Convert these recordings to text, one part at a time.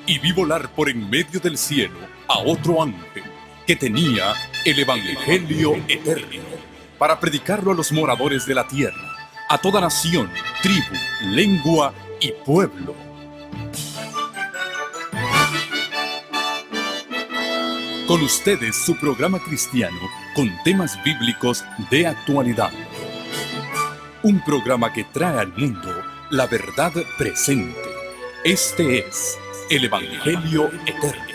y vi volar por en medio del cielo a otro ángel que tenía el Evangelio eterno para predicarlo a los moradores de la tierra, a toda nación, tribu, lengua y pueblo. Con ustedes su programa cristiano con temas bíblicos de actualidad. Un programa que trae al mundo la verdad presente. Este es el Evangelio eterno.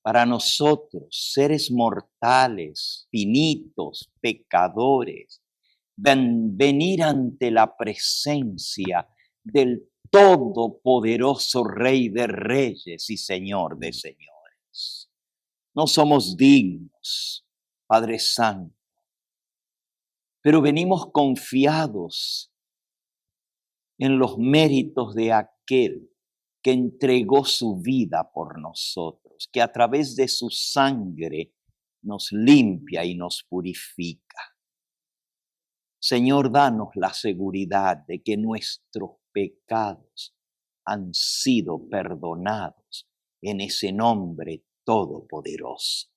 Para nosotros, seres mortales, finitos, pecadores, venir ante la presencia del todopoderoso Rey de Reyes y Señor de Señores. No somos dignos, Padre Santo, pero venimos confiados en los méritos de aquel que entregó su vida por nosotros, que a través de su sangre nos limpia y nos purifica. Señor, danos la seguridad de que nuestros pecados han sido perdonados en ese nombre todopoderoso.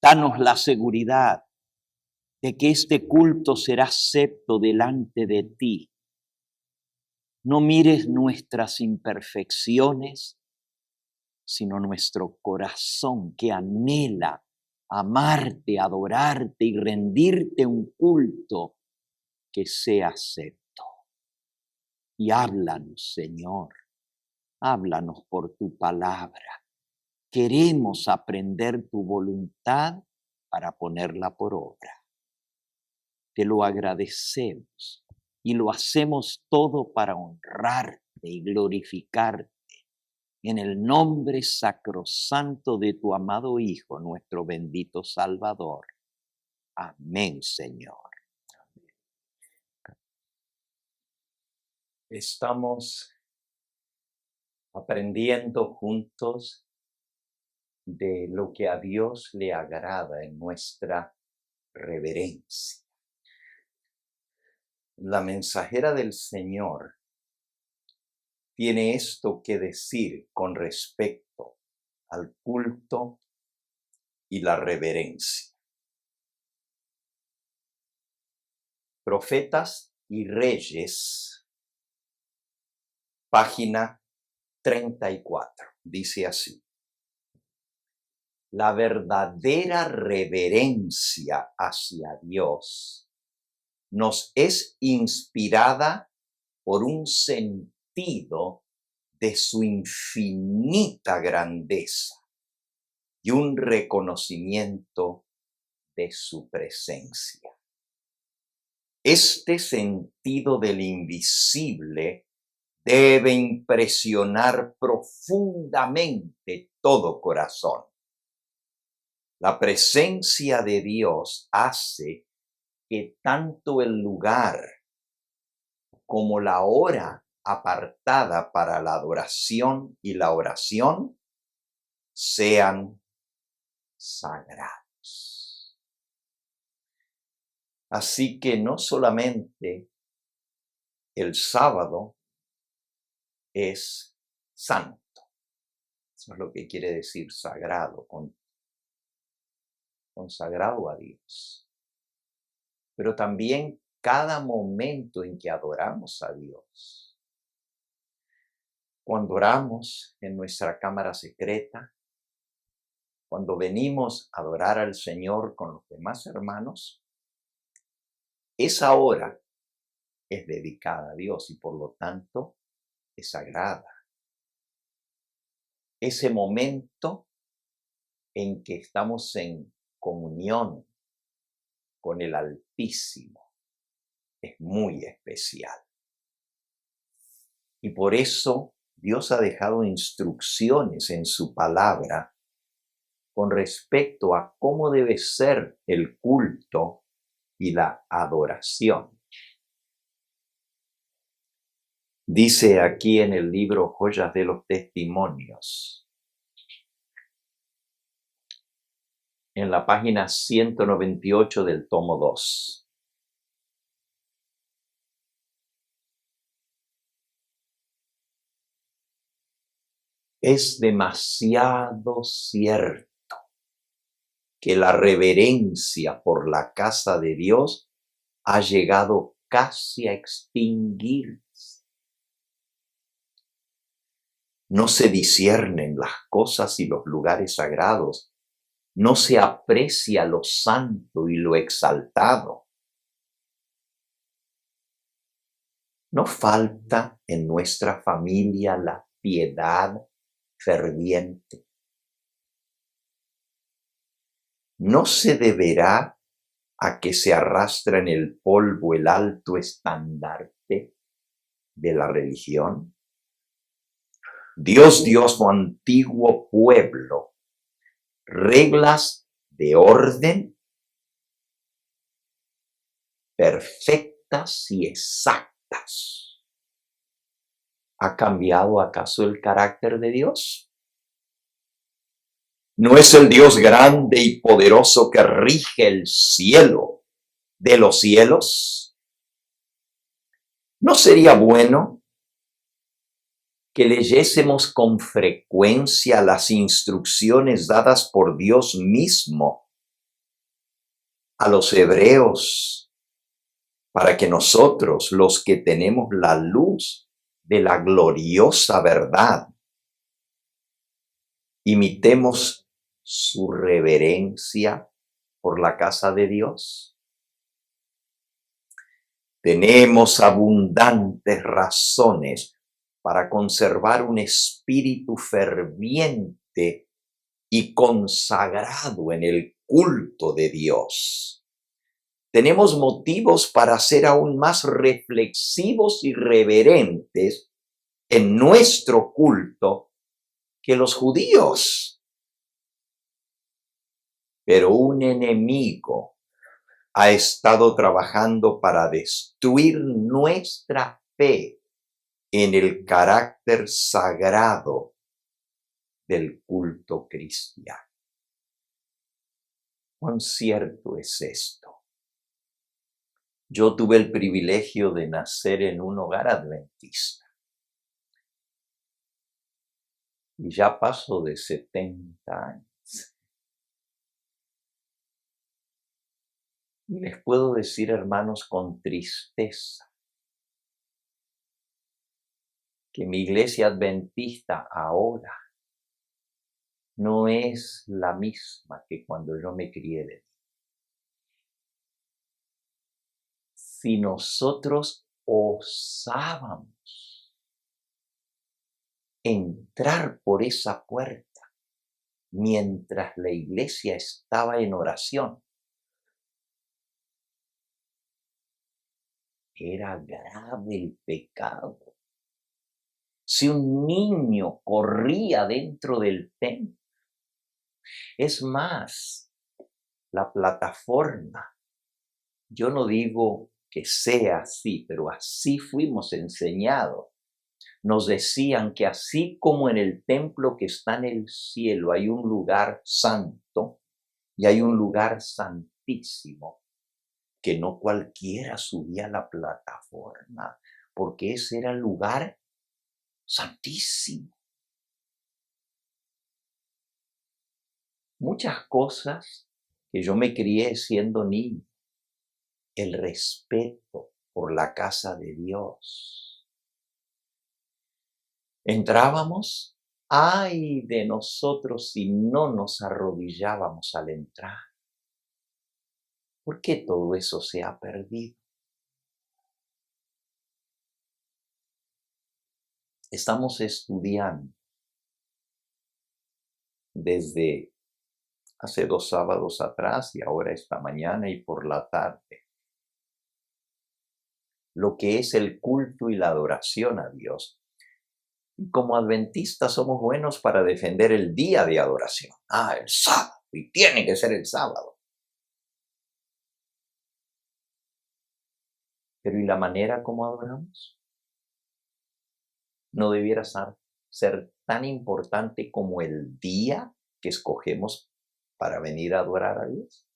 Danos la seguridad de que este culto será acepto delante de ti. No mires nuestras imperfecciones, sino nuestro corazón que anhela amarte, adorarte y rendirte un culto que sea acepto. Y háblanos, Señor, háblanos por tu palabra. Queremos aprender tu voluntad para ponerla por obra. Te lo agradecemos y lo hacemos todo para honrarte y glorificarte en el nombre sacrosanto de tu amado Hijo, nuestro bendito Salvador. Amén, Señor. Estamos aprendiendo juntos de lo que a Dios le agrada en nuestra reverencia. La mensajera del Señor tiene esto que decir con respecto al culto y la reverencia. Profetas y Reyes, página 34, dice así: la verdadera reverencia hacia Dios nos es inspirada por un sentido de su infinita grandeza y un reconocimiento de su presencia. Este sentido del invisible debe impresionar profundamente todo corazón. La presencia de Dios hace que tanto el lugar como la hora apartada para la adoración y la oración sean sagrados. Así que no solamente el sábado es santo, eso es lo que quiere decir sagrado, consagrado a Dios, pero también cada momento en que adoramos a Dios. Cuando oramos en nuestra cámara secreta, cuando venimos a adorar al Señor con los demás hermanos, esa hora es dedicada a Dios y por lo tanto es sagrada. Ese momento en que estamos en comunión con el Altísimo es muy especial. Y por eso Dios ha dejado instrucciones en su palabra con respecto a cómo debe ser el culto y la adoración. Dice aquí en el libro Joyas de los Testimonios, en la página 198 del tomo 2. Es demasiado cierto que la reverencia por la casa de Dios ha llegado casi a extinguirse. No se disciernen las cosas y los lugares sagrados. No se aprecia lo santo y lo exaltado. No falta en nuestra familia la piedad ferviente. ¿No se deberá a que se arrastra en el polvo el alto estandarte de la religión? Dios dio a su antiguo pueblo reglas de orden perfectas y exactas. ¿Ha cambiado acaso el carácter de Dios? ¿No es el Dios grande y poderoso que rige el cielo de los cielos? ¿No sería bueno que leyésemos con frecuencia las instrucciones dadas por Dios mismo a los hebreos para que nosotros, los que tenemos la luz de la gloriosa verdad, imitemos su reverencia por la casa de Dios? Tenemos abundantes razones para conservar un espíritu ferviente y consagrado en el culto de Dios. Tenemos motivos para ser aún más reflexivos y reverentes en nuestro culto que los judíos. Pero un enemigo ha estado trabajando para destruir nuestra fe en el carácter sagrado del culto cristiano. ¿Cuán cierto es esto? Yo tuve el privilegio de nacer en un hogar adventista y ya paso de 70 años. Y les puedo decir, hermanos, con tristeza, que mi iglesia adventista ahora no es la misma que cuando yo me crié de niño. Si nosotros osábamos entrar por esa puerta mientras la iglesia estaba en oración, era grave el pecado. Si un niño corría dentro del templo, es más, la plataforma, yo no digo que sea así, pero así fuimos enseñados. Nos decían que así como en el templo que está en el cielo hay un lugar santo y hay un lugar santísimo, que no cualquiera subía a la plataforma, porque ese era el lugar santísimo. Muchas cosas que yo me crié siendo niño, el respeto por la casa de Dios. Entrábamos, ay de nosotros si no nos arrodillábamos al entrar. ¿Por qué todo eso se ha perdido? Estamos estudiando desde hace 2 sábados atrás y ahora esta mañana y por la tarde lo que es el culto y la adoración a Dios. Y como adventistas somos buenos para defender el día de adoración. El sábado, y tiene que ser el sábado. Pero ¿y la manera como adoramos? ¿No debiera ser tan importante como el día que escogemos para venir a adorar a Dios?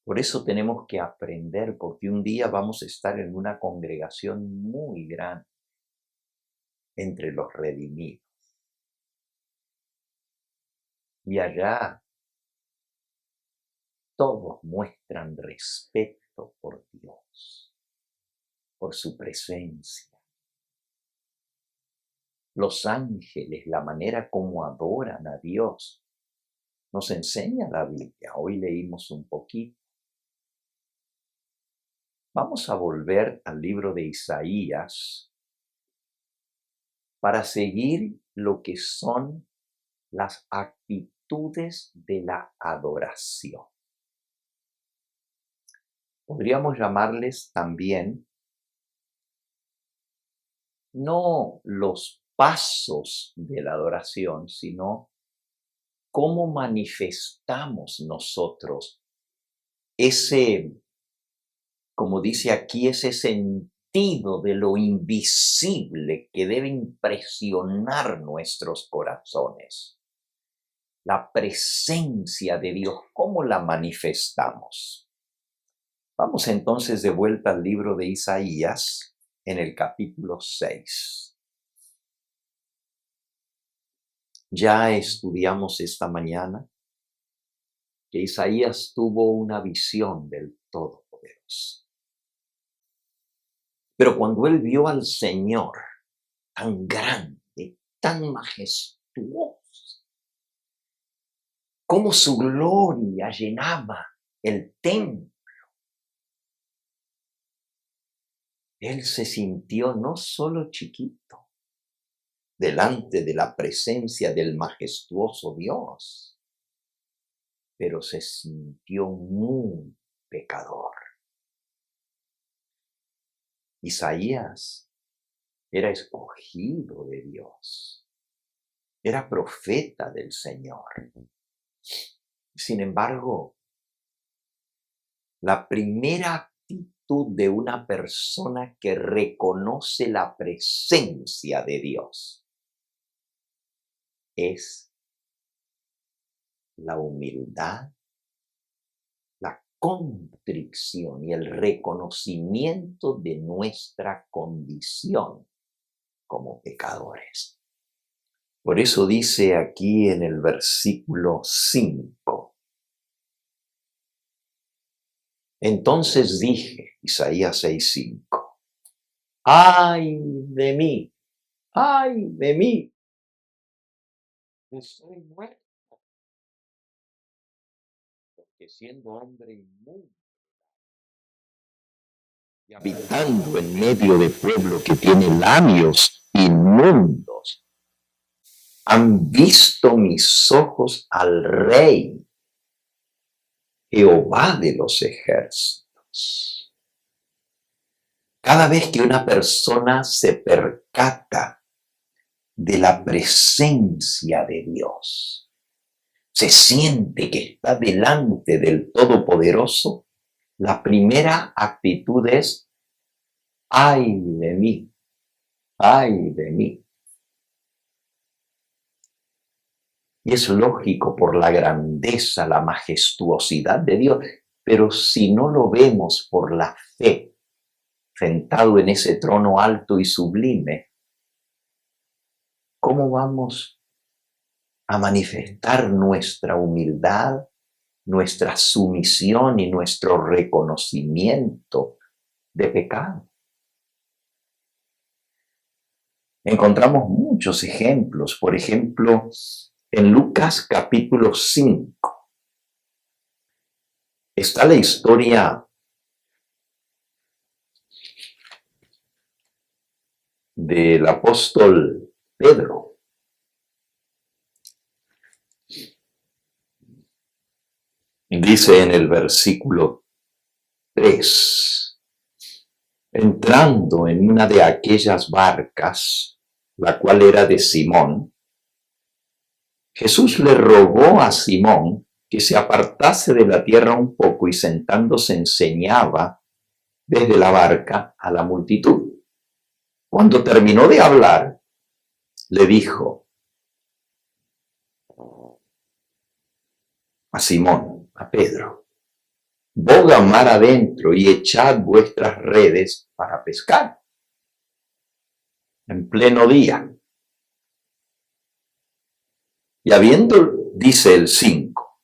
Por eso tenemos que aprender, porque un día vamos a estar en una congregación muy grande. entre los redimidos. Y allá todos muestran respeto por Dios, por su presencia. Los ángeles, la manera como adoran a Dios, nos enseña la Biblia. Hoy leímos un poquito. Vamos a volver al libro de Isaías para seguir lo que son las actitudes de la adoración. Podríamos llamarles también no los pasos de la adoración, sino cómo manifestamos nosotros ese, como dice aquí, ese sentido de lo invisible que debe impresionar nuestros corazones. La presencia de Dios, ¿cómo la manifestamos? Vamos entonces de vuelta al libro de Isaías en el capítulo 6. Ya estudiamos esta mañana que Isaías tuvo una visión del Todopoderoso. Pero cuando él vio al Señor tan grande, tan majestuoso, cómo su gloria llenaba el templo, él se sintió no solo chiquito delante de la presencia del majestuoso Dios, pero se sintió muy pecador. Isaías era escogido de Dios, era profeta del Señor. Sin embargo, la primera actitud de una persona que reconoce la presencia de Dios es la humildad, la contrición y el reconocimiento de nuestra condición como pecadores. Por eso dice aquí en el versículo 5, entonces dije, Isaías 6:5, ¡ay de mí! ¡Ay de mí! Que soy muerto, porque siendo hombre inmundo y habitando en medio de pueblo que tiene labios inmundos, han visto mis ojos al Rey, Jehová de los ejércitos. Cada vez que una persona se percata de la presencia de Dios, se siente que está delante del Todopoderoso, la primera actitud es, ¡ay de mí! ¡Ay de mí! Y es lógico por la grandeza, la majestuosidad de Dios, pero si no lo vemos por la fe, sentado en ese trono alto y sublime, ¿cómo vamos a manifestar nuestra humildad, nuestra sumisión y nuestro reconocimiento de pecado? Encontramos muchos ejemplos. Por ejemplo, en Lucas capítulo 5 está la historia del apóstol Pedro. Dice en el versículo 3, entrando en una de aquellas barcas, la cual era de Simón, Jesús le rogó a Simón que se apartase de la tierra un poco y sentándose enseñaba desde la barca a la multitud. Cuando terminó de hablar, le dijo a Simón, a Pedro, boga mar adentro y echad vuestras redes para pescar. en pleno día. Y habiendo, dice el 5,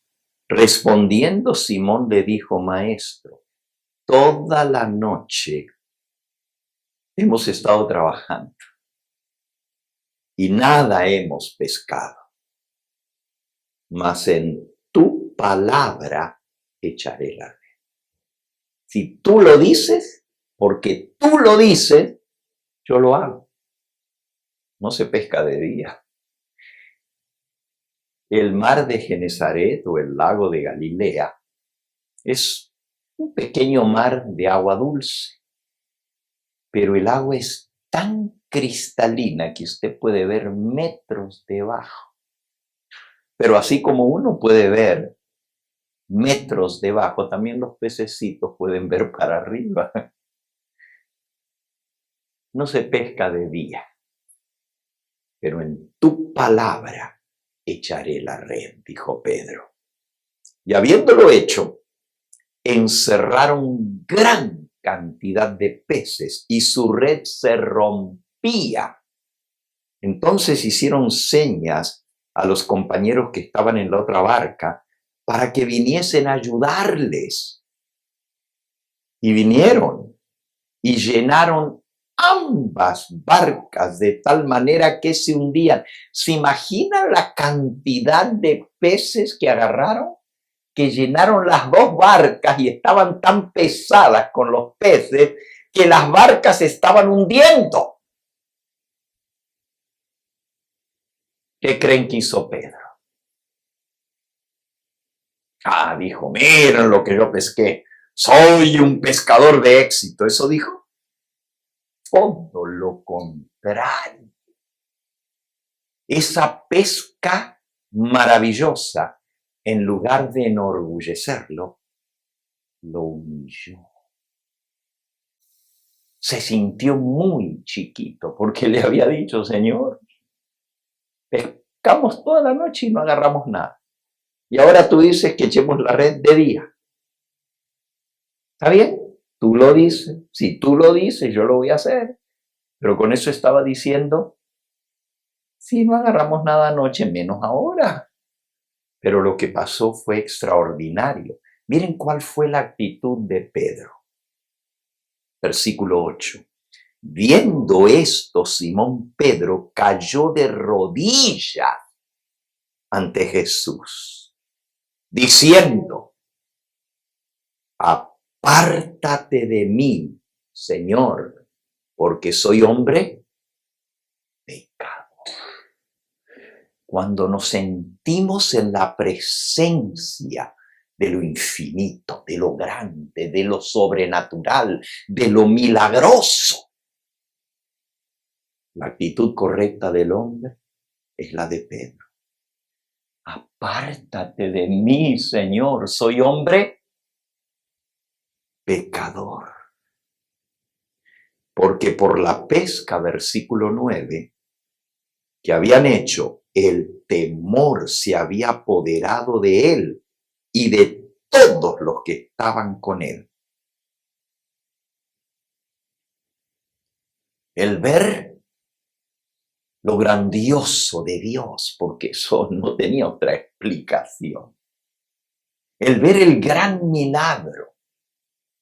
respondiendo Simón le dijo: Maestro, toda la noche hemos estado trabajando y nada hemos pescado, mas en tu palabra echaré la red. Si tú lo dices, porque tú lo dices, yo lo hago. No se pesca de día. El mar de Genesaret o el lago de Galilea es un pequeño mar de agua dulce, pero el agua es tan cristalina que usted puede ver metros debajo. Pero así como uno puede ver metros debajo, también los pececitos pueden ver para arriba. No se pesca de día, pero en tu palabra echaré la red, dijo Pedro. Y habiéndolo hecho, encerraron gran cantidad de peces y su red se rompía. Entonces hicieron señas a los compañeros que estaban en la otra barca para que viniesen a ayudarles. Y vinieron y llenaron ambas barcas de tal manera que se hundían. ¿Se imaginan la cantidad de peces que agarraron? Que llenaron las dos barcas y estaban tan pesadas con los peces que las barcas se estaban hundiendo. ¿Qué creen que hizo Pedro? Dijo: miren lo que yo pesqué. Soy un pescador de éxito. ¿Eso dijo? Todo lo contrario. Esa pesca maravillosa, en lugar de enorgullecerlo, lo humilló. Se sintió muy chiquito porque le había dicho: Señor, pescamos toda la noche y no agarramos nada. Y ahora tú dices que echemos la red de día. ¿Está bien? Tú lo dices. Si tú lo dices, yo lo voy a hacer. Pero con eso estaba diciendo: si no agarramos nada anoche, menos ahora. Pero lo que pasó fue extraordinario. Miren cuál fue la actitud de Pedro. Versículo 8. Viendo esto, Simón Pedro cayó de rodillas ante Jesús, diciendo: apártate de mí, Señor, porque soy hombre pecador. Cuando nos sentimos en la presencia de lo infinito, de lo grande, de lo sobrenatural, de lo milagroso, la actitud correcta del hombre es la de Pedro. Apártate de mí, Señor, soy hombre pecador. Porque por la pesca, versículo 9, que habían hecho, el temor se había apoderado de él y de todos los que estaban con él. El ver lo grandioso de Dios, porque eso no tenía otra explicación. El ver el gran milagro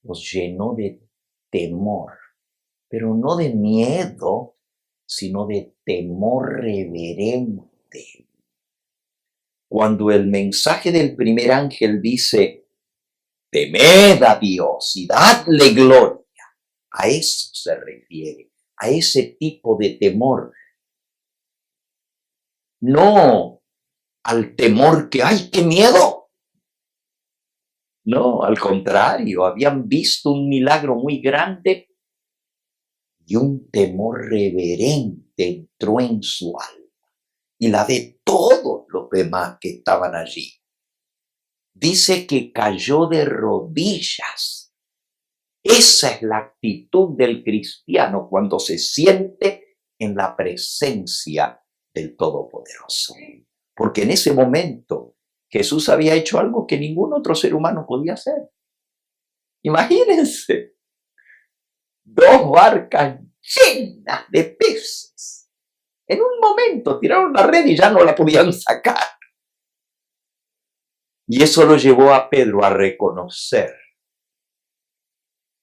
los llenó de temor, pero no de miedo, sino de temor reverente. Cuando el mensaje del primer ángel dice: temed a Dios y dadle gloria, a eso se refiere, a ese tipo de temor. No al temor que ¡ay, qué miedo! No, al contrario, habían visto un milagro muy grande y un temor reverente entró en su alma y la de todos los demás que estaban allí. Dice que cayó de rodillas. Esa es la actitud del cristiano cuando se siente en la presencia del Todopoderoso. Porque en ese momento Jesús había hecho algo que ningún otro ser humano podía hacer. Imagínense, 2 barcas llenas de peces. En un momento tiraron la red y ya no la podían sacar. Y eso lo llevó a Pedro a reconocer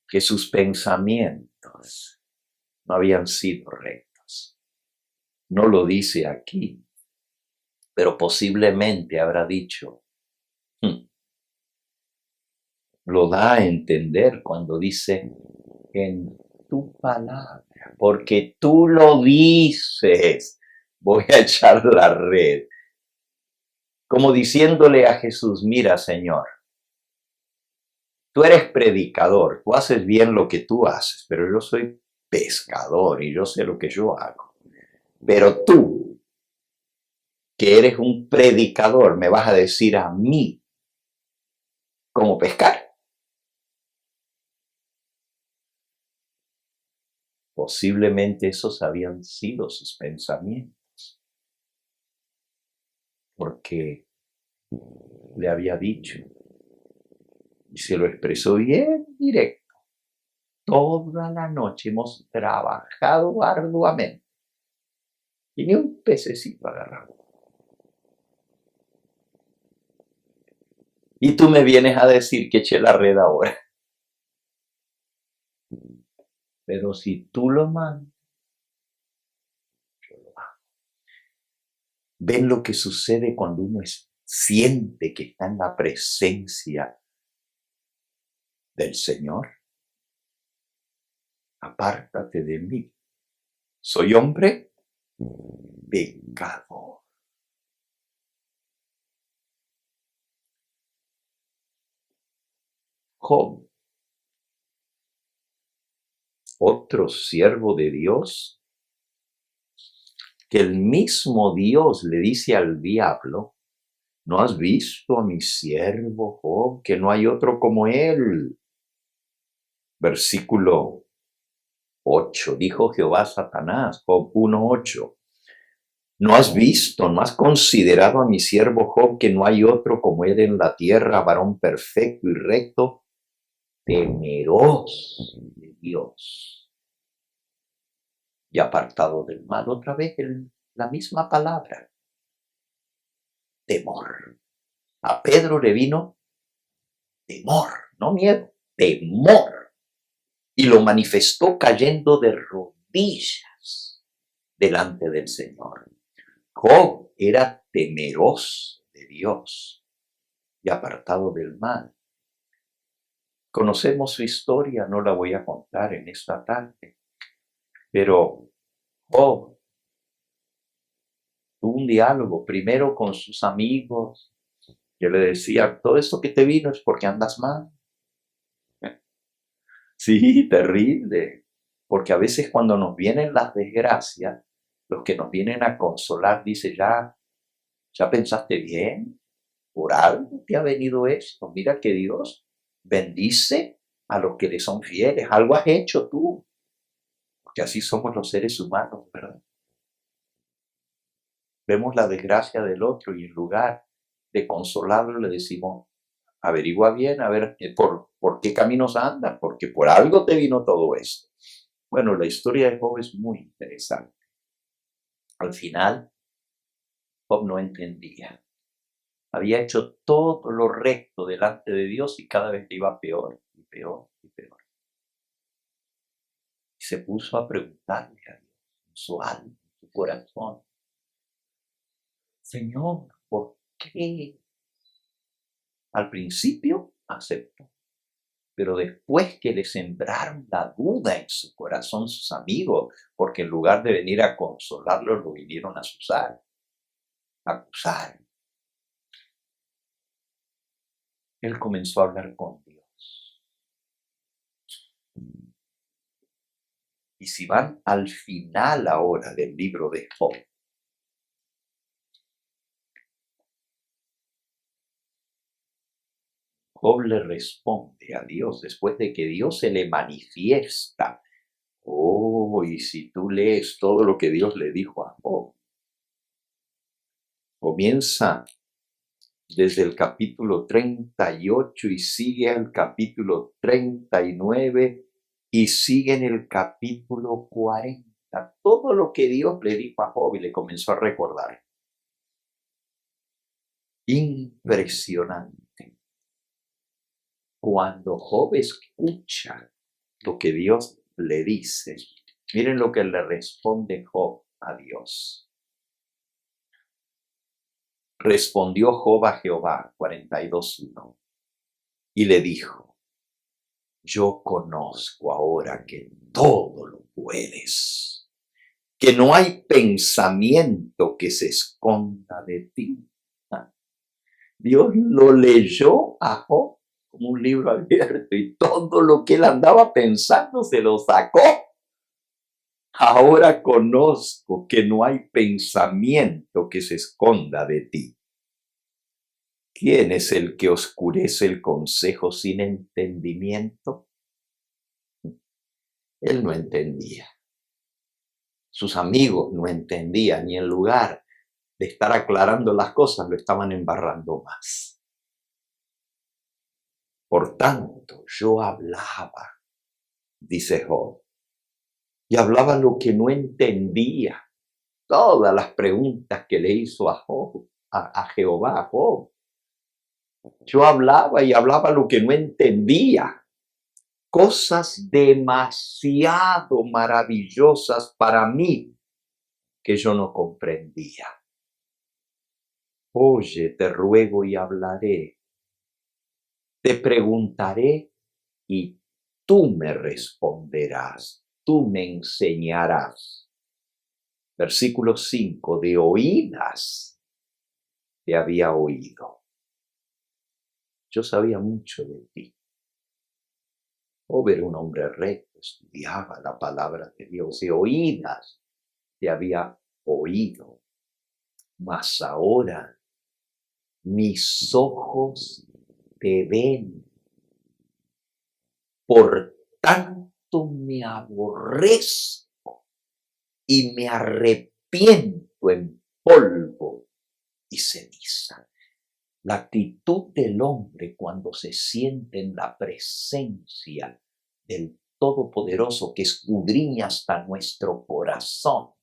que sus pensamientos no habían sido rectos. No lo dice aquí, pero posiblemente habrá dicho, lo da a entender cuando dice en tu palabra, porque tú lo dices, voy a echar la red. Como diciéndole a Jesús, mira, Señor, tú eres predicador, tú haces bien lo que tú haces, pero yo soy pescador y yo sé lo que yo hago. Pero tú, que eres un predicador, me vas a decir a mí cómo pescar. Posiblemente esos habían sido sus pensamientos, porque le había dicho, y se lo expresó bien directo, toda la noche hemos trabajado arduamente y ni un pececito agarramos. Y tú me vienes a decir que eché la red ahora. Pero si tú lo mandas, yo lo hago. ¿Ven lo que sucede cuando uno siente que está en la presencia del Señor? Apártate de mí. Soy hombre pecador. Job, otro siervo de Dios, que el mismo Dios le dice al diablo, ¿no has visto a mi siervo Job, que no hay otro como él? Versículo 8, dijo Jehová a Satanás, Job 1:8. ¿No has visto, no has considerado a mi siervo Job, que no hay otro como él en la tierra, varón perfecto y recto, temeroso de Dios y apartado del mal? Otra vez la misma palabra, temor. A Pedro le vino temor, no miedo, temor. Y lo manifestó cayendo de rodillas delante del Señor. Job era temeroso de Dios y apartado del mal. Conocemos su historia, no la voy a contar en esta tarde, pero Job tuvo un diálogo primero con sus amigos, que le decían, todo esto que te vino es porque andas mal. Sí, terrible, porque a veces cuando nos vienen las desgracias, los que nos vienen a consolar dicen, ya pensaste bien, por algo te ha venido esto, mira que Dios bendice a los que le son fieles, algo has hecho tú, porque así somos los seres humanos, ¿verdad? Vemos la desgracia del otro y en lugar de consolarlo le decimos, averigua bien, a ver por qué caminos andas, porque por algo te vino todo esto. Bueno, la historia de Job es muy interesante. Al final, Job no entendía. Había hecho todo lo recto delante de Dios y cada vez le iba peor y peor y peor. Y se puso a preguntarle a Dios, en su alma, en su corazón, Señor, ¿por qué? Al principio aceptó, pero después que le sembraron la duda en su corazón sus amigos, porque en lugar de venir a consolarlo, lo vinieron a acusar. Él comenzó a hablar con Dios. Y si van al final ahora del libro de Job, Job le responde a Dios después de que Dios se le manifiesta. Y si tú lees todo lo que Dios le dijo a Job, comienza desde el capítulo 38 y sigue al capítulo 39 y sigue en el capítulo 40. cuenta todo lo que Dios le dijo a Job y le comenzó a recordar. Impresionante. Cuando Job escucha lo que Dios le dice, miren lo que le responde Job a Dios. Respondió Job a Jehová, 42:1, y le dijo: yo conozco ahora que todo lo puedes, que no hay pensamiento que se esconda de ti. Dios lo leyó a Job como un libro abierto y todo lo que él andaba pensando se lo sacó. Ahora conozco que no hay pensamiento que se esconda de ti. ¿Quién es el que oscurece el consejo sin entendimiento? Él no entendía. Sus amigos no entendían y en lugar de estar aclarando las cosas lo estaban embarrando más. Por tanto, yo hablaba, dice Job, y hablaba lo que no entendía. Todas las preguntas que le hizo a Job, a Jehová, a Job. Yo hablaba y hablaba lo que no entendía. Cosas demasiado maravillosas para mí que yo no comprendía. Oye, te ruego y hablaré. Te preguntaré y tú me responderás. Tú me enseñarás. Versículo 5. De oídas te había oído. Yo sabía mucho de ti. Job era un hombre recto, estudiaba la palabra de Dios. De oídas te había oído. Mas ahora mis ojos te ven. Por tanto me aborrezco y me arrepiento en polvo y ceniza. La actitud del hombre cuando se siente en la presencia del Todopoderoso que escudriña hasta nuestro corazón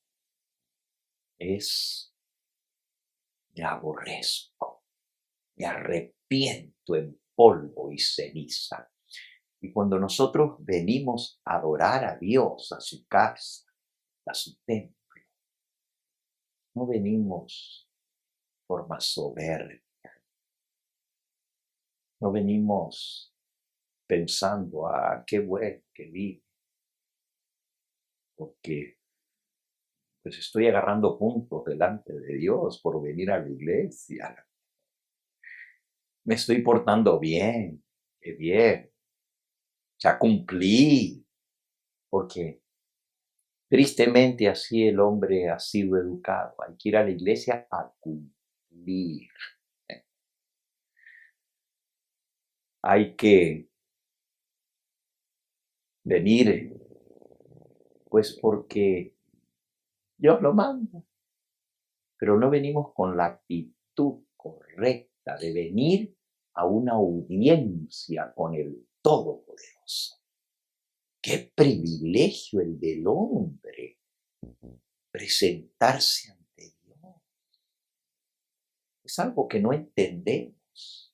es: me aborrezco, me arrepiento en polvo y ceniza. Y cuando nosotros venimos a adorar a Dios, a su casa, a su templo, no venimos por forma soberbia. No venimos pensando, qué bueno que vive, porque pues estoy agarrando puntos delante de Dios por venir a la iglesia. Me estoy portando bien, qué bien. Ya cumplí, porque tristemente así el hombre ha sido educado. Hay que ir a la iglesia a cumplir. Hay que venir, pues porque Dios lo manda. Pero no venimos con la actitud correcta de venir a una audiencia con el Todopoderoso. Qué privilegio el del hombre presentarse ante Dios. Es algo que no entendemos,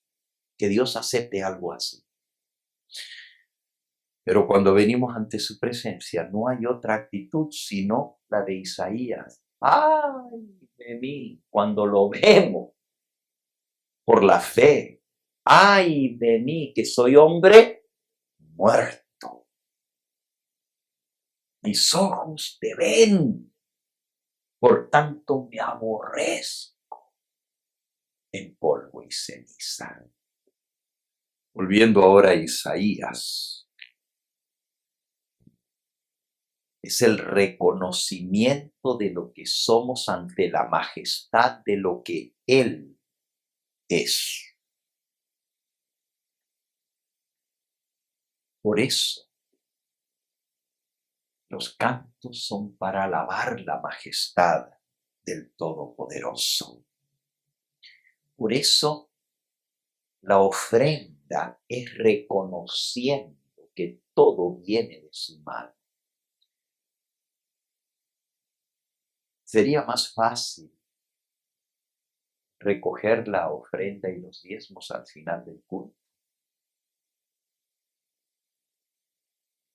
que Dios acepte algo así. Pero cuando venimos ante su presencia no hay otra actitud sino la de Isaías. ¡Ay de mí! Cuando lo vemos por la fe. ¡Ay de mí que soy hombre muerto! Mis ojos te ven, por tanto me aborrezco en polvo y ceniza. Volviendo ahora a Isaías. Es el reconocimiento de lo que somos ante la majestad de lo que Él es. Por eso, los cantos son para alabar la majestad del Todopoderoso. Por eso, la ofrenda es reconociendo que todo viene de su mano. Sería más fácil recoger la ofrenda y los diezmos al final del culto.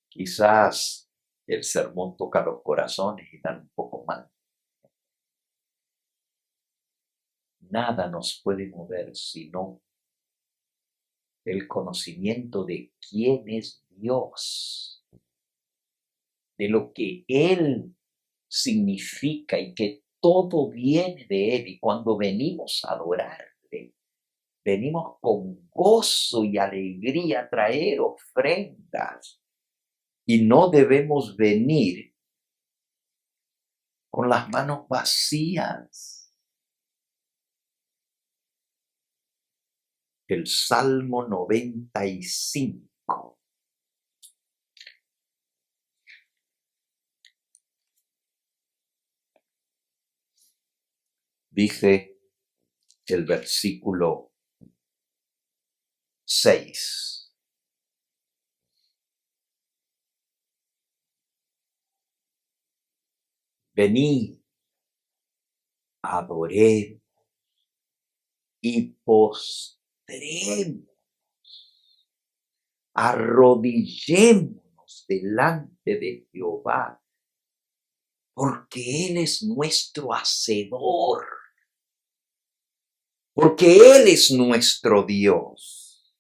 Quizás el sermón toca los corazones y dan un poco mal. Nada nos puede mover sino el conocimiento de quién es Dios, de lo que Él significa y que todo viene de Él. Y cuando venimos a adorarle, venimos con gozo y alegría a traer ofrendas. Y no debemos venir con las manos vacías. El Salmo 95. Dice el versículo 6. Venid, adoremos y postremos, arrodillémonos delante de Jehová, porque Él es nuestro hacedor, porque Él es nuestro Dios.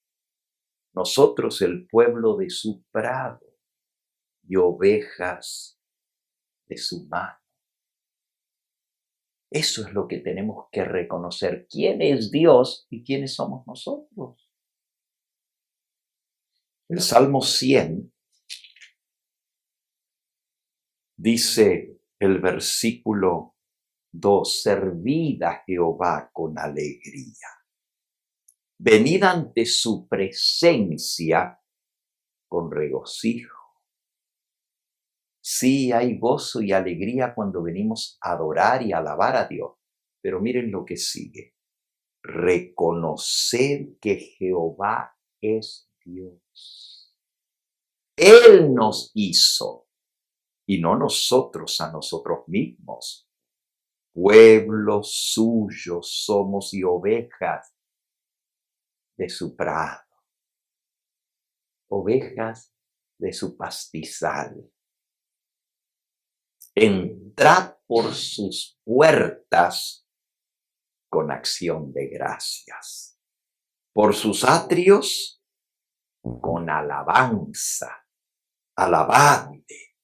Nosotros el pueblo de su prado y ovejas de su mano. Eso es lo que tenemos que reconocer. ¿Quién es Dios y quiénes somos nosotros? El Salmo 100 dice el versículo 2, servid a Jehová con alegría. Venid ante su presencia con regocijo. Sí, hay gozo y alegría cuando venimos a adorar y alabar a Dios. Pero miren lo que sigue. Reconocer que Jehová es Dios. Él nos hizo y no nosotros a nosotros mismos. Pueblo suyo somos y ovejas de su prado. Ovejas de su pastizal. Entrad por sus puertas con acción de gracias, por sus atrios con alabanza. Alabadle,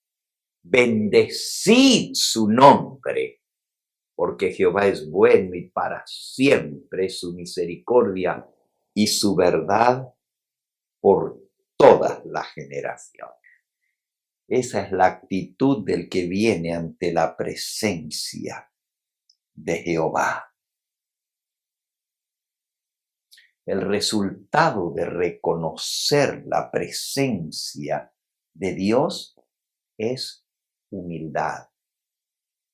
bendecid su nombre, porque Jehová es bueno y para siempre su misericordia y su verdad por todas las generaciones. Esa es la actitud del que viene ante la presencia de Jehová. El resultado de reconocer la presencia de Dios es humildad,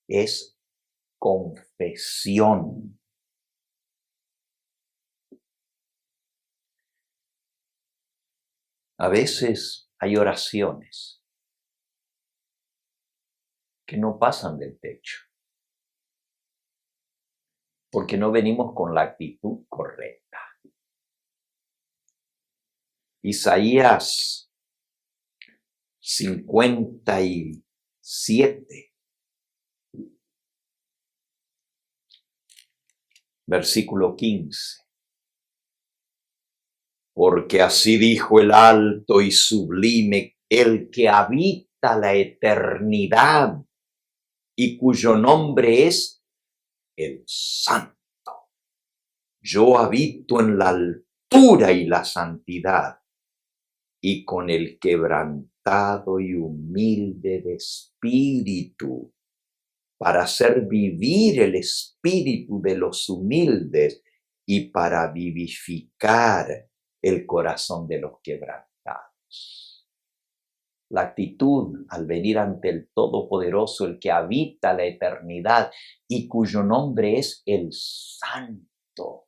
es confesión. A veces hay oraciones que no pasan del techo, porque no venimos con la actitud correcta. Isaías 57, versículo 15. Porque así dijo el alto y sublime, el que habita la eternidad y cuyo nombre es el Santo. Yo habito en la altura y la santidad, y con el quebrantado y humilde de espíritu, para hacer vivir el espíritu de los humildes y para vivificar el corazón de los quebrantados. La actitud al venir ante el Todopoderoso, el que habita la eternidad y cuyo nombre es el Santo,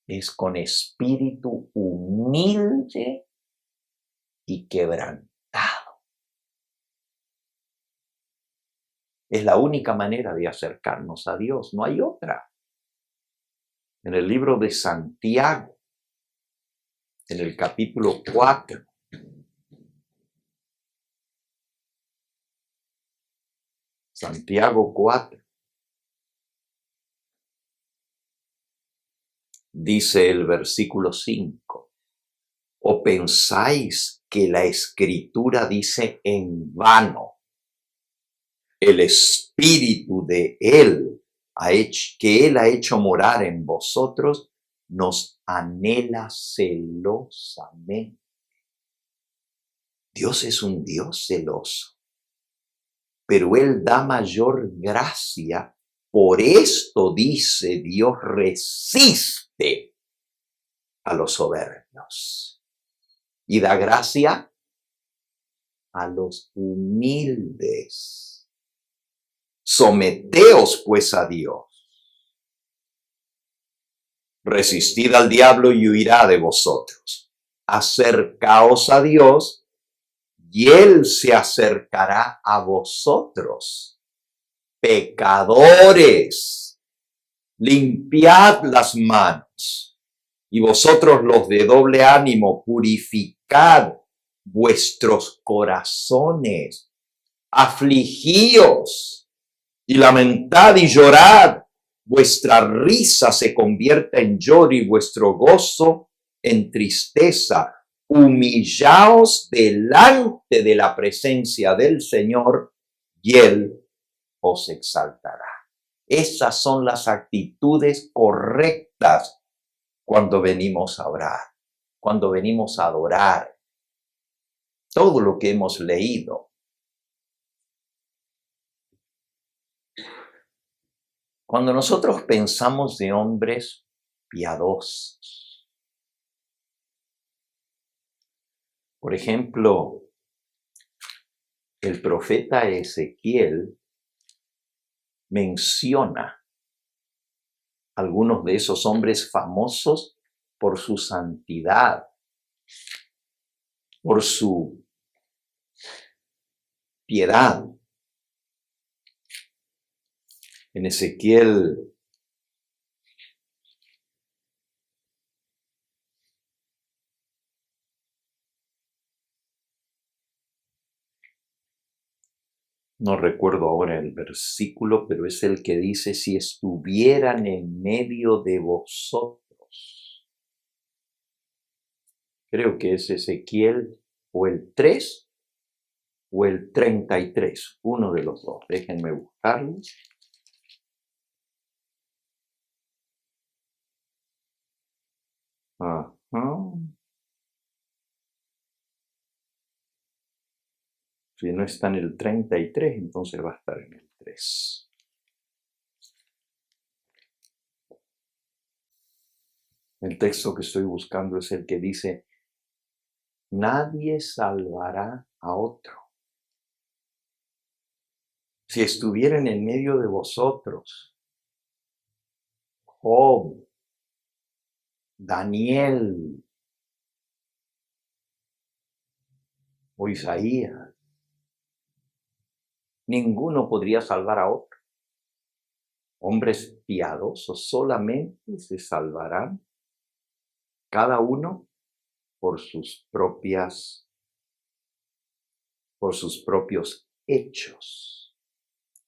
es con espíritu humilde y quebrantado. Es la única manera de acercarnos a Dios, no hay otra. En el libro de Santiago, en el capítulo 4, Santiago 4, dice el versículo 5, ¿o pensáis que la Escritura dice en vano? El Espíritu de Él que Él ha hecho morar en vosotros, nos anhela celosamente. Dios es un Dios celoso, pero Él da mayor gracia. Por esto dice Dios resiste a los soberbios y da gracia a los humildes. Someteos pues a Dios. Resistid al diablo y huirá de vosotros. Acercaos a Dios y Él se acercará a vosotros. Pecadores, limpiad las manos, y vosotros los de doble ánimo, purificad vuestros corazones, afligíos y lamentad y llorad. Vuestra risa se convierta en lloro y vuestro gozo en tristeza. Humillaos delante de la presencia del Señor y Él os exaltará. Esas son las actitudes correctas cuando venimos a orar, cuando venimos a adorar. Todo lo que hemos leído. Cuando nosotros pensamos de hombres piadosos, por ejemplo, el profeta Ezequiel menciona algunos de esos hombres famosos por su santidad, por su piedad. En Ezequiel no recuerdo ahora el versículo, pero es el que dice, si estuvieran en medio de vosotros. Creo que es Ezequiel o el 3 o el 33, uno de los dos. Déjenme buscarlo. Si no está en el 33, entonces va a estar en el 3. El texto que estoy buscando es el que dice, nadie salvará a otro. Si estuvieran en medio de vosotros, Job, Daniel o Isaías, ninguno podría salvar a otro. Hombres piadosos solamente se salvarán cada uno por sus propios hechos.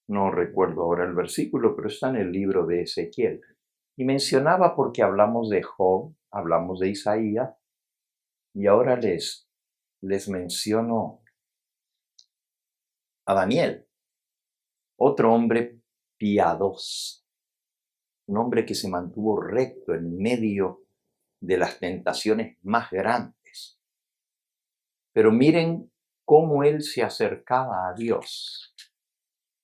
No recuerdo ahora el versículo, pero está en el libro de Ezequiel. Y mencionaba porque hablamos de Job, hablamos de Isaías, y ahora les menciono a Daniel, otro hombre piadoso, un hombre que se mantuvo recto en medio de las tentaciones más grandes. Pero miren cómo él se acercaba a Dios.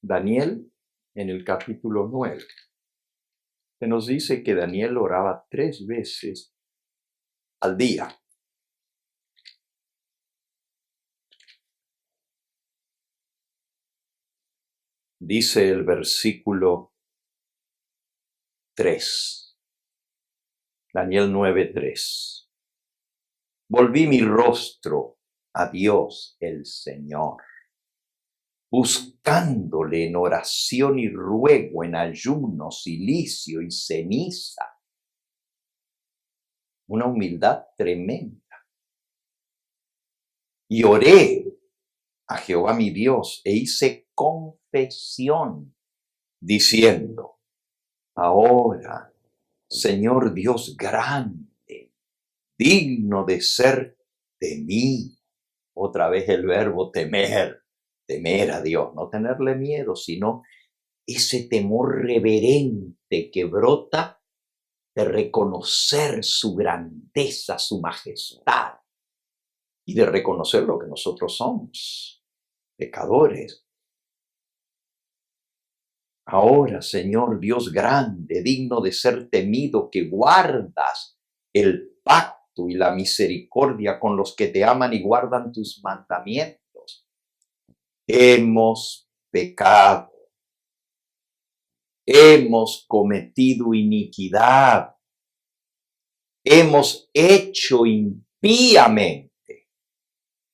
Daniel, en el capítulo 9, se nos dice que Daniel oraba 3 veces al día. Dice el versículo 3, Daniel 9:3. Volví mi rostro a Dios el Señor, buscándole en oración y ruego, en ayuno, cilicio y ceniza. Una humildad tremenda. Y oré a Jehová mi Dios e hice confesión, diciendo: ahora, Señor Dios grande, digno de ser temido. Otra vez el verbo temer, temer a Dios, no tenerle miedo, sino ese temor reverente que brota de reconocer su grandeza, su majestad, y de reconocer lo que nosotros somos, pecadores. Ahora, Señor Dios grande, digno de ser temido, que guardas el pacto y la misericordia con los que te aman y guardan tus mandamientos. Hemos pecado, hemos cometido iniquidad, hemos hecho impíamente,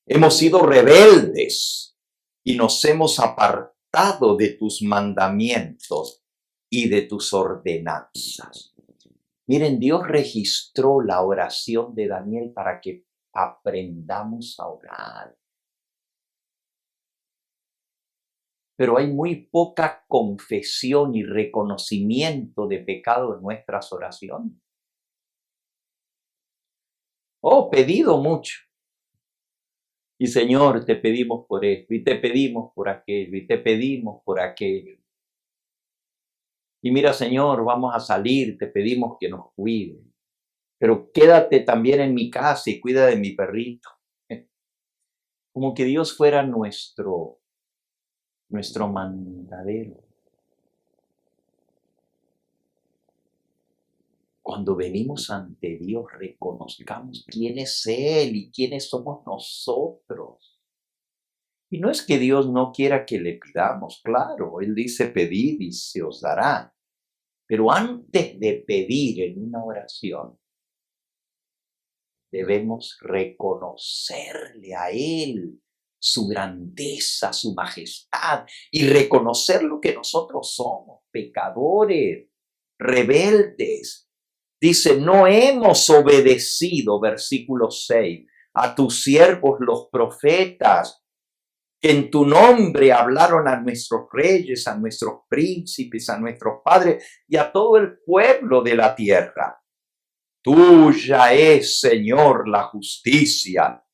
hemos sido rebeldes y nos hemos apartado de tus mandamientos y de tus ordenanzas. Miren, Dios registró la oración de Daniel para que aprendamos a orar. Pero hay muy poca confesión y reconocimiento de pecado en nuestras oraciones. Oh, pedido mucho. Y Señor, te pedimos por esto, y te pedimos por aquello, y te pedimos por aquello. Y mira, Señor, vamos a salir, te pedimos que nos cuide. Pero quédate también en mi casa y cuida de mi perrito. Como que Dios fuera nuestro mandadero. Cuando venimos ante Dios, reconozcamos quién es Él y quiénes somos nosotros. Y no es que Dios no quiera que le pidamos, claro, Él dice pedid y se os dará. Pero antes de pedir en una oración, debemos reconocerle a Él su grandeza, su majestad, y reconocer lo que nosotros somos, pecadores, rebeldes. Dice, no hemos obedecido, versículo 6, a tus siervos los profetas, que en tu nombre hablaron a nuestros reyes, a nuestros príncipes, a nuestros padres y a todo el pueblo de la tierra. Tuya es, Señor, la justicia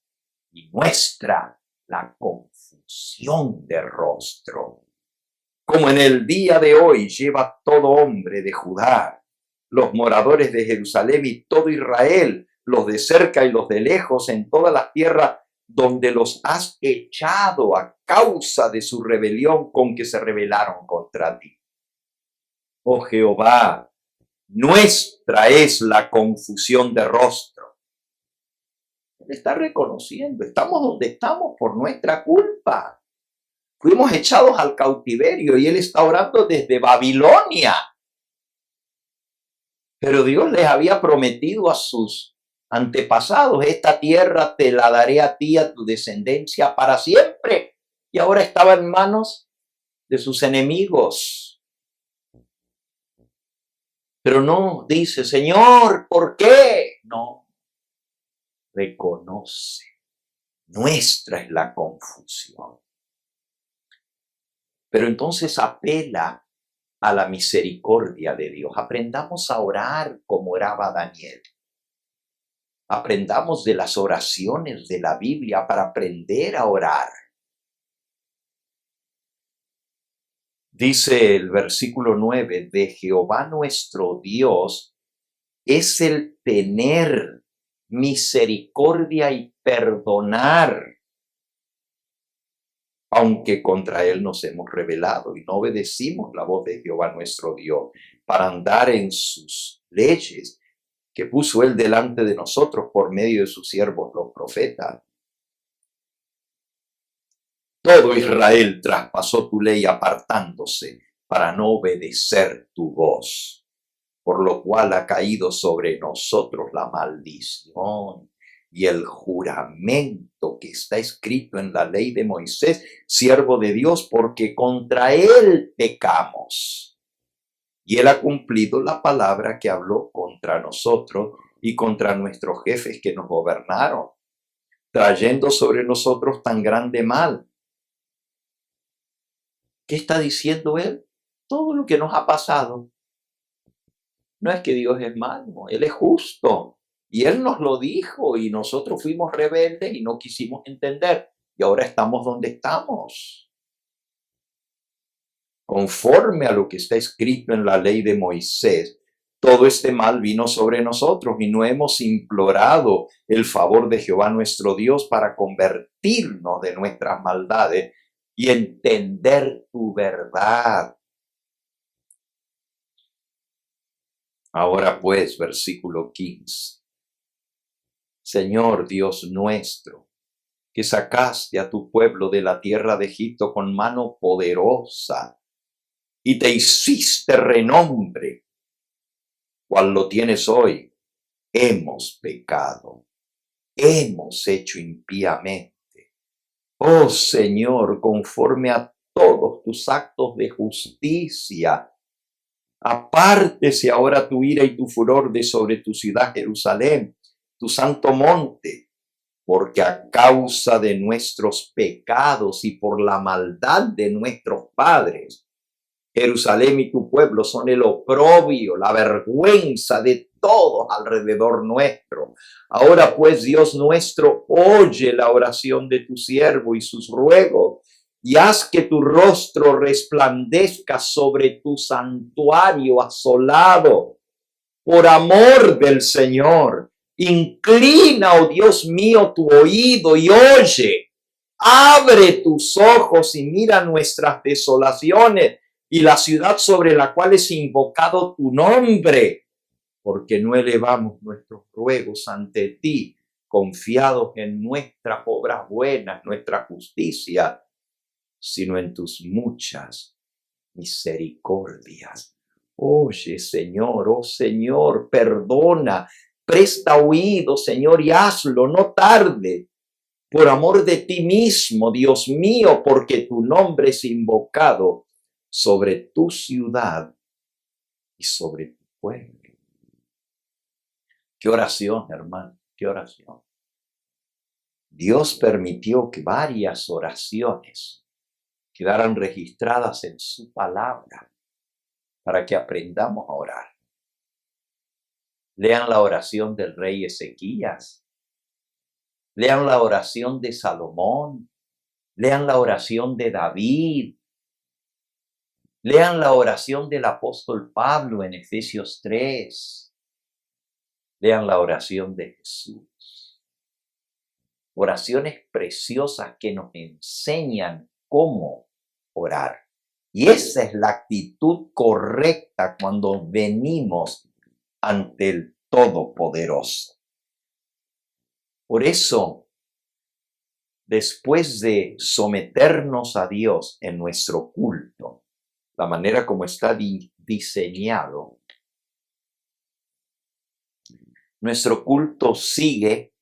y nuestra la confusión de rostro. Como en el día de hoy lleva todo hombre de Judá, los moradores de Jerusalén y todo Israel, los de cerca y los de lejos, en toda la tierra donde los has echado a causa de su rebelión con que se rebelaron contra ti. Oh Jehová, nuestra es la confusión de rostro. Él está reconociendo, estamos donde estamos por nuestra culpa. Fuimos echados al cautiverio y Él está orando desde Babilonia. Pero Dios les había prometido a sus antepasados, esta tierra te la daré a ti, a tu descendencia para siempre. Y ahora estaba en manos de sus enemigos. Pero no dice, Señor, ¿por qué? No, reconoce, nuestra es la confusión. Pero entonces apela a la misericordia de Dios. Aprendamos a orar como oraba Daniel. Aprendamos de las oraciones de la Biblia para aprender a orar. Dice el versículo 9, de Jehová nuestro Dios es el tener misericordia y perdonar, aunque contra Él nos hemos rebelado y no obedecimos la voz de Jehová nuestro Dios para andar en sus leyes que puso Él delante de nosotros por medio de sus siervos los profetas. Todo Israel traspasó tu ley apartándose para no obedecer tu voz, por lo cual ha caído sobre nosotros la maldición. y el juramento que está escrito en la ley de Moisés, siervo de Dios, porque contra él pecamos. Y él ha cumplido la palabra que habló contra nosotros y contra nuestros jefes que nos gobernaron, trayendo sobre nosotros tan grande mal. ¿Qué está diciendo él? Todo lo que nos ha pasado. No es que Dios es malo, Él es justo. Y Él nos lo dijo y nosotros fuimos rebeldes y no quisimos entender. Y ahora estamos donde estamos. Conforme a lo que está escrito en la ley de Moisés, todo este mal vino sobre nosotros y no hemos implorado el favor de Jehová nuestro Dios para convertirnos de nuestras maldades y entender tu verdad. Ahora pues, versículo 15. Señor Dios nuestro, que sacaste a tu pueblo de la tierra de Egipto con mano poderosa y te hiciste renombre, cual lo tienes hoy, hemos pecado, hemos hecho impíamente. Oh Señor, conforme a todos tus actos de justicia, apártese ahora tu ira y tu furor de sobre tu ciudad Jerusalén, tu santo monte, porque a causa de nuestros pecados y por la maldad de nuestros padres, Jerusalén y tu pueblo son el oprobio, la vergüenza de todos alrededor nuestro. Ahora pues, Dios nuestro, oye la oración de tu siervo y sus ruegos, y haz que tu rostro resplandezca sobre tu santuario asolado. Por amor del Señor, inclina, oh Dios mío, tu oído y oye. Abre tus ojos y mira nuestras desolaciones y la ciudad sobre la cual es invocado tu nombre, porque no elevamos nuestros ruegos ante ti, confiados en nuestras obras buenas, nuestra justicia, sino en tus muchas misericordias. Oye, Señor, oh Señor, perdona, presta oído, Señor, y hazlo, no tarde, por amor de ti mismo, Dios mío, porque tu nombre es invocado sobre tu ciudad y sobre tu pueblo. Qué oración, hermano, qué oración. Dios permitió que varias oraciones quedaran registradas en su palabra para que aprendamos a orar. Lean la oración del rey Ezequías, lean la oración de Salomón, lean la oración de David, lean la oración del apóstol Pablo en Efesios 3, lean la oración de Jesús. Oraciones preciosas que nos enseñan cómo orar. Y esa es la actitud correcta cuando venimos ante el Todopoderoso. Por eso, después de someternos a Dios en nuestro culto, la manera como está diseñado, nuestro culto sigue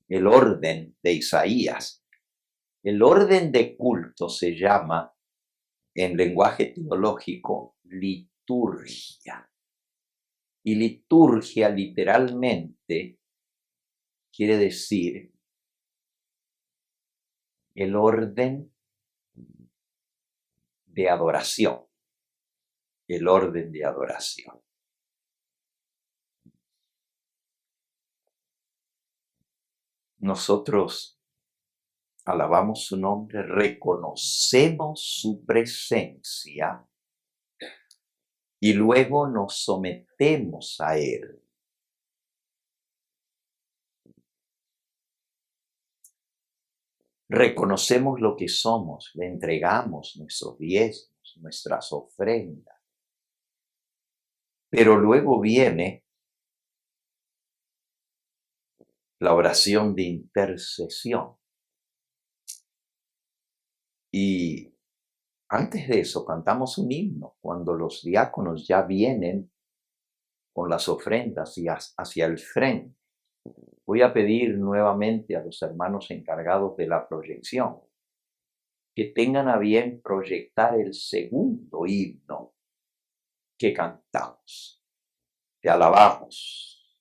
el orden de Isaías. El orden de culto se llama, en lenguaje teológico, liturgia. Y liturgia literalmente quiere decir el orden de adoración. El orden de adoración. Nosotros alabamos su nombre, reconocemos su presencia y luego nos sometemos a Él. Reconocemos lo que somos, le entregamos nuestros diezmos, nuestras ofrendas. Pero luego viene la oración de intercesión. Y antes de eso cantamos un himno cuando los diáconos ya vienen con las ofrendas y hacia el frente. Voy a pedir nuevamente a los hermanos encargados de la proyección que tengan a bien proyectar el segundo himno que cantamos. Te alabamos,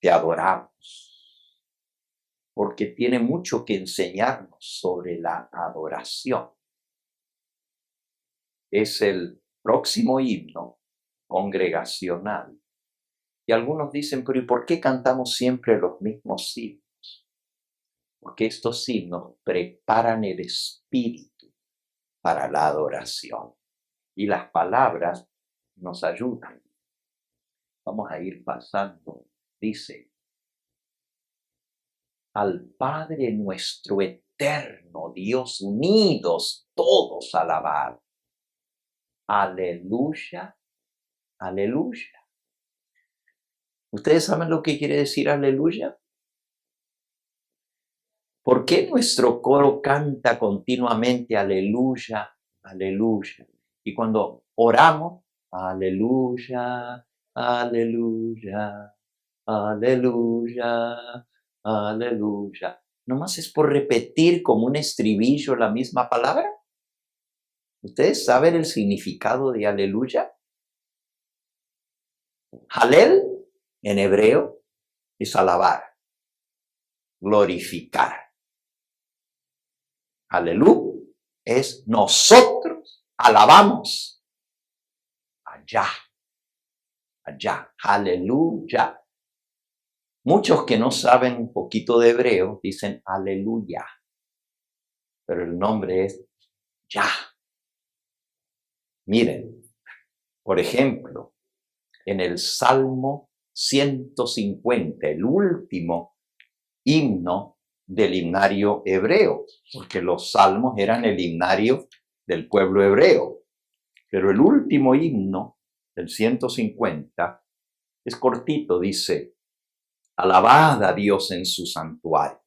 te adoramos, porque tiene mucho que enseñarnos sobre la adoración. Es el próximo himno congregacional. Y algunos dicen, pero ¿y por qué cantamos siempre los mismos himnos? Porque estos himnos preparan el espíritu para la adoración. Y las palabras nos ayudan. Vamos a ir pasando. Dice, al Padre nuestro eterno Dios, unidos todos a alabar. Aleluya, aleluya. ¿Ustedes saben lo que quiere decir aleluya? ¿Por qué nuestro coro canta continuamente aleluya, aleluya? Y cuando oramos, aleluya, aleluya, aleluya, aleluya. ¿Nomás es por repetir como un estribillo la misma palabra? ¿Ustedes saben el significado de aleluya? Halel, en hebreo, es alabar, glorificar. Aleluya es nosotros alabamos. Allá, allá, aleluya. Muchos que no saben un poquito de hebreo dicen aleluya, pero el nombre es ya. Miren, por ejemplo, en el Salmo 150, el último himno del himnario hebreo, porque los salmos eran el himnario del pueblo hebreo. Pero el último himno, el 150, es cortito, dice, alabad a Dios en su santuario,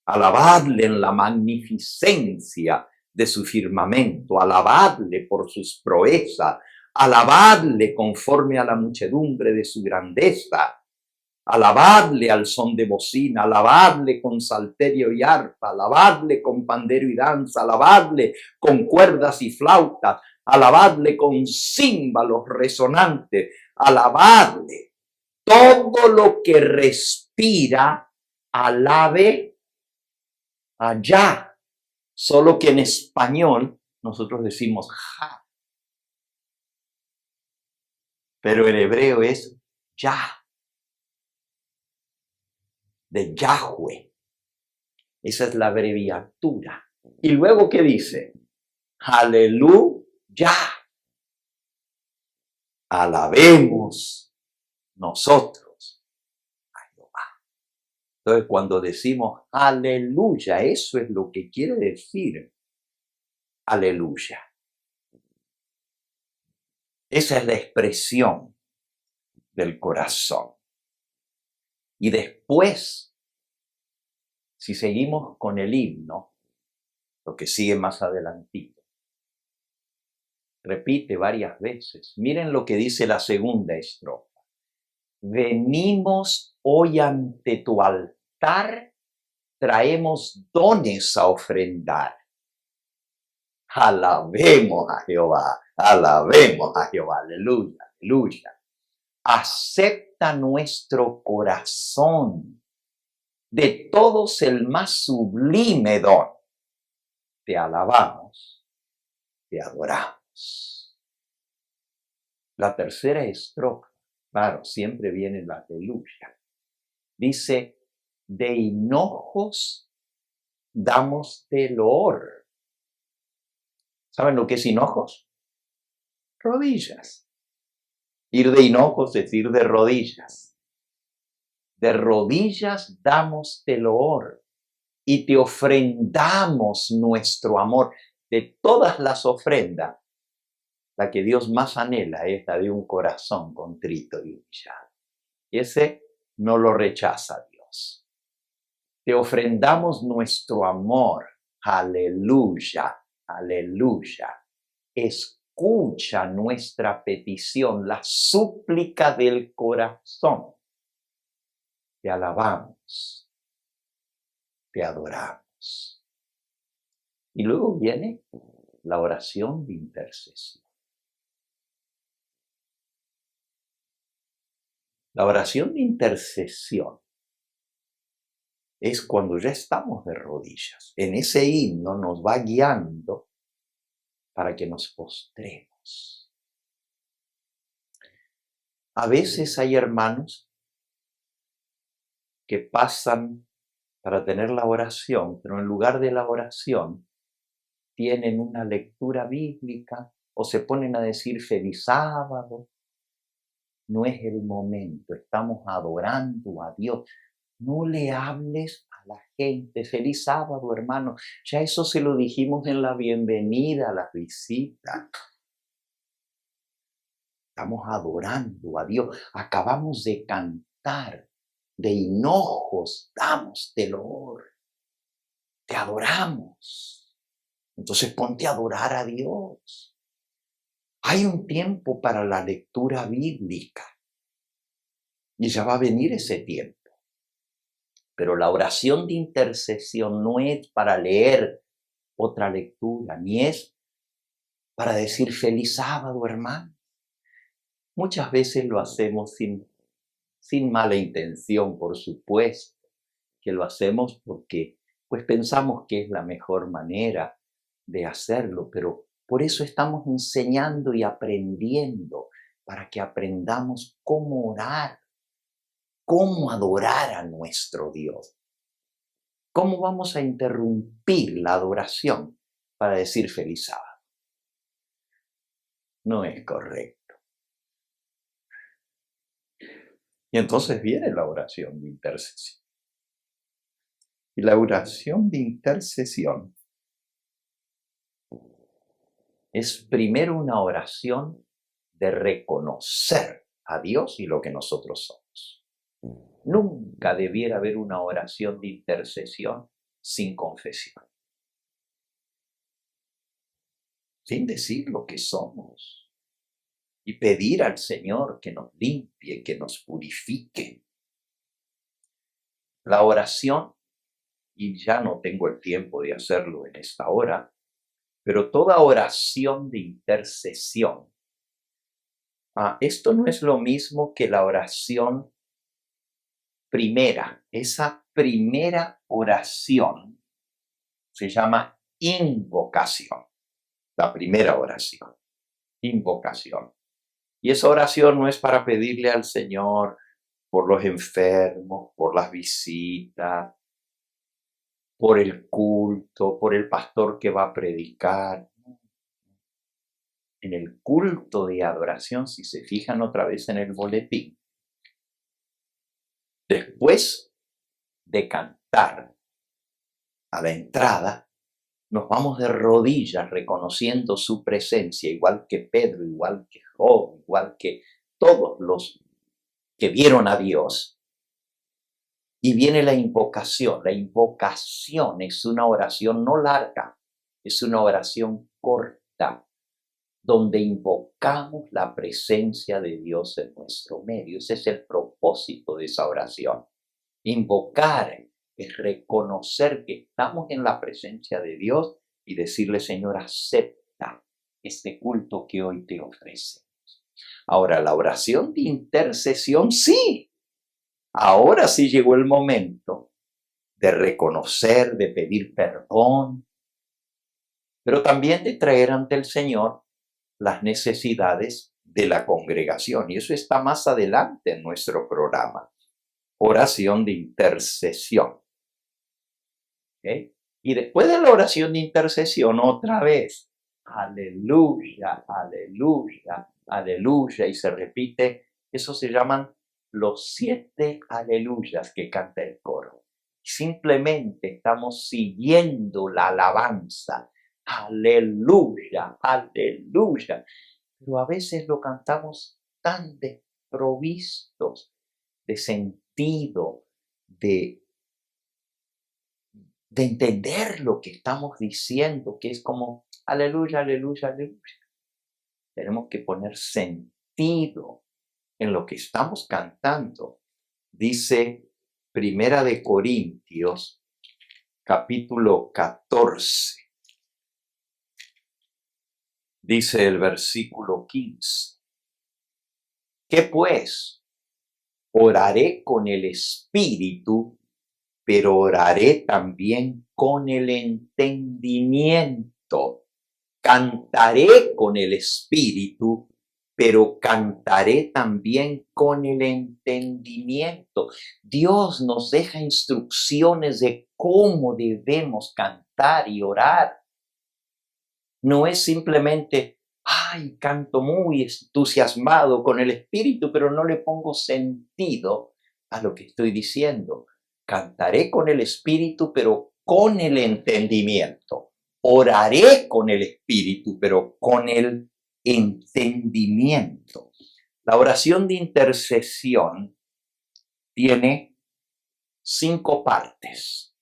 alabadle en la magnificencia de su firmamento, alabadle por sus proezas, alabadle conforme a la muchedumbre de su grandeza, alabadle al son de bocina, alabadle con salterio y arpa, alabadle con pandero y danza, alabadle con cuerdas y flautas, alabadle con címbalos resonantes, alabadle. Todo lo que respira, alabe allá. Solo que en español nosotros decimos ja. Pero en hebreo es ya. De Yahweh. Esa es la abreviatura. Y luego, ¿qué dice? Aleluya. Alabemos nosotros a Jehová. Entonces, cuando decimos aleluya, eso es lo que quiere decir aleluya. Esa es la expresión del corazón. Y después, si seguimos con el himno, lo que sigue más adelantito, repite varias veces. Miren lo que dice la segunda estrofa. Venimos hoy ante tu altar, traemos dones a ofrendar. Alabemos a Jehová, aleluya, aleluya. Acepta nuestro corazón, de todos el más sublime don. Te alabamos, te adoramos. La tercera estrofa, claro, siempre viene la aleluya. Dice, de hinojos damos loor. ¿Saben lo que es hinojos? Rodillas. Ir de hinojos es ir de rodillas. De rodillas damos loor y te ofrendamos nuestro amor. De todas las ofrendas, la que Dios más anhela es la de un corazón contrito y humillado. Y ese no lo rechaza Dios. Te ofrendamos nuestro amor. Aleluya, aleluya. Escucha nuestra petición, la súplica del corazón. te alabamos, te adoramos. Y luego viene la oración de intercesión. La oración de intercesión es cuando ya estamos de rodillas. En ese himno nos va guiando para que nos postremos. A veces hay hermanos que pasan para tener la oración, pero en lugar de la oración tienen una lectura bíblica o se ponen a decir feliz sábado. No es el momento, estamos adorando a Dios. No le hables a la gente. Feliz sábado, hermano. Ya eso se lo dijimos en la bienvenida a la visita. Estamos adorando a Dios. Acabamos de cantar. De hinojos damos telor. Te adoramos. Entonces ponte a adorar a Dios. Hay un tiempo para la lectura bíblica. Y ya va a venir ese tiempo. Pero la oración de intercesión no es para leer otra lectura, ni es para decir feliz sábado, hermano. Muchas veces lo hacemos sin mala intención, por supuesto, que lo hacemos porque pues pensamos que es la mejor manera de hacerlo, pero por eso estamos enseñando y aprendiendo, para que aprendamos cómo orar, cómo adorar a nuestro Dios. ¿Cómo vamos a interrumpir la adoración para decir feliz sábado? No es correcto. Y entonces viene la oración de intercesión. Y la oración de intercesión es primero una oración de reconocer a Dios y lo que nosotros somos. Nunca debiera haber una oración de intercesión sin confesión. Sin decir lo que somos. Y pedir al Señor que nos limpie, que nos purifique. La oración, y ya no tengo el tiempo de hacerlo en esta hora, pero toda oración de intercesión, esto no es lo mismo que la oración primera. Esa primera oración se llama invocación. La primera oración, invocación. Y esa oración no es para pedirle al Señor por los enfermos, por las visitas, por el culto, por el pastor que va a predicar. En el culto de adoración, si se fijan otra vez en el boletín, después de cantar a la entrada, nos vamos de rodillas reconociendo su presencia, igual que Pedro, igual que Job, igual que todos los que vieron a Dios. Y viene la invocación. La invocación es una oración no larga, es una oración corta, donde invocamos la presencia de Dios en nuestro medio. Ese es el propósito de esa oración. Invocar es reconocer que estamos en la presencia de Dios y decirle, Señor, acepta este culto que hoy te ofrecemos. Ahora, la oración de intercesión, sí. Ahora sí llegó el momento de reconocer, de pedir perdón, pero también de traer ante el Señor las necesidades de la congregación. Y eso está más adelante en nuestro programa. Oración de intercesión. ¿Okay? Y después de la oración de intercesión, otra vez, aleluya, aleluya, aleluya, y se repite, eso se llaman los 7 aleluyas que canta el coro. Simplemente estamos siguiendo la alabanza, aleluya, aleluya, pero a veces lo cantamos tan desprovistos de sentido, de entender lo que estamos diciendo, que es como aleluya, aleluya, aleluya. Tenemos que poner sentido en lo que estamos cantando. Dice Primera de Corintios, capítulo 14. Dice el versículo 15. ¿Qué pues? Oraré con el espíritu, pero oraré también con el entendimiento. Cantaré con el espíritu, pero cantaré también con el entendimiento. Dios nos deja instrucciones de cómo debemos cantar y orar. No es simplemente, ay, canto muy entusiasmado con el espíritu, pero no le pongo sentido a lo que estoy diciendo. Cantaré con el espíritu, pero con el entendimiento. Oraré con el espíritu, pero con el entendimiento. La oración de intercesión tiene 5 partes.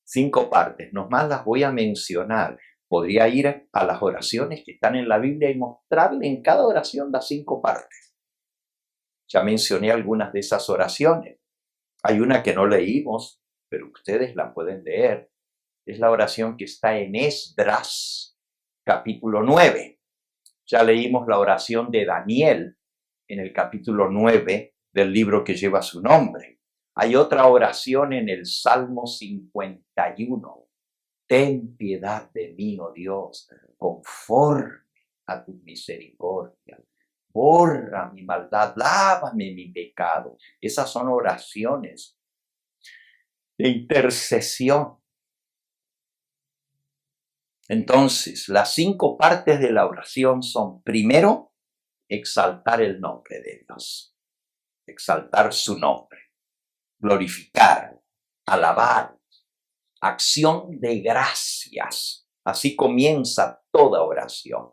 5 partes, nomás las voy a mencionar. Podría ir a las oraciones que están en la Biblia y mostrarle en cada oración las 5 partes. Ya mencioné algunas de esas oraciones. Hay una que no leímos, pero ustedes la pueden leer. Es la oración que está en Esdras, capítulo 9. Ya leímos la oración de Daniel en el capítulo 9 del libro que lleva su nombre. Hay otra oración en el Salmo 51. Ten piedad de mí, oh Dios, conforme a tu misericordia. Borra mi maldad, lávame mi pecado. Esas son oraciones de intercesión. Entonces, las 5 partes de la oración son, primero, exaltar el nombre de Dios. Exaltar su nombre. Glorificar, alabar. Acción de gracias. Así comienza toda oración.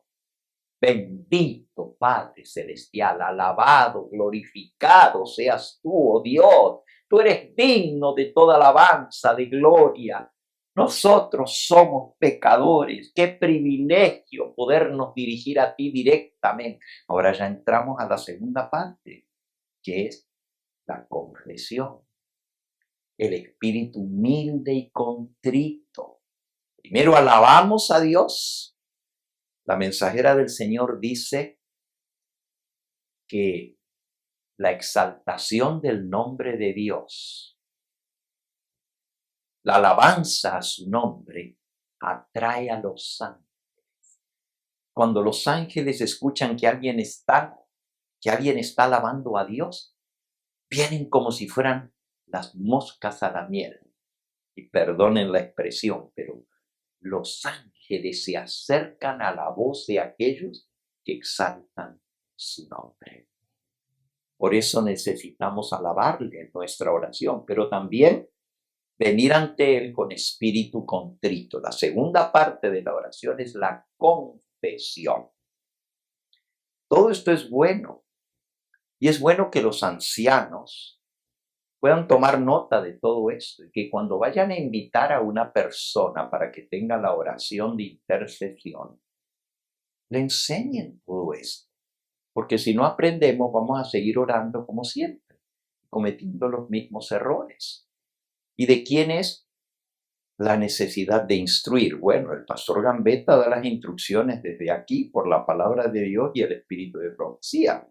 Bendito Padre Celestial, alabado, glorificado seas tú, oh Dios. Tú eres digno de toda alabanza, de gloria. Nosotros somos pecadores. Qué privilegio podernos dirigir a ti directamente. Ahora ya entramos a la segunda parte, que es la confesión. El espíritu humilde y contrito. Primero alabamos a Dios. La mensajera del Señor dice que la exaltación del nombre de Dios, la alabanza a su nombre, atrae a los ángeles. Cuando los ángeles escuchan que alguien está alabando a Dios, vienen como si fueran las moscas a la miel. Y perdonen la expresión, pero los ángeles se acercan a la voz de aquellos que exaltan su nombre. Por eso necesitamos alabarle en nuestra oración, pero también venir ante Él con espíritu contrito. La segunda parte de la oración es la confesión. Todo esto es bueno, y es bueno que los ancianos puedan tomar nota de todo esto y que cuando vayan a invitar a una persona para que tenga la oración de intercesión, le enseñen todo esto. Porque si no aprendemos, vamos a seguir orando como siempre, cometiendo los mismos errores. ¿Y de quién es la necesidad de instruir? Bueno, el pastor Gambetta da las instrucciones desde aquí por la palabra de Dios y el espíritu de profecía.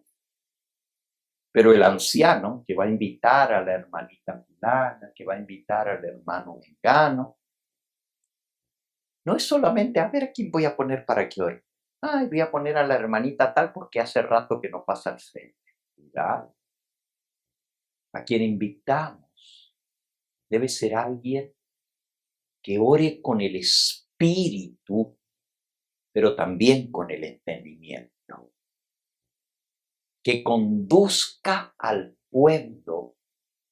Pero el anciano que va a invitar a la hermanita fulana, que va a invitar al hermano mengano, no es solamente a ver a quién voy a poner para que ore. Ay, voy a poner a la hermanita tal porque hace rato que no pasa al frente. Cuidado. A quien invitamos debe ser alguien que ore con el espíritu, pero también con el entendimiento. Que conduzca al pueblo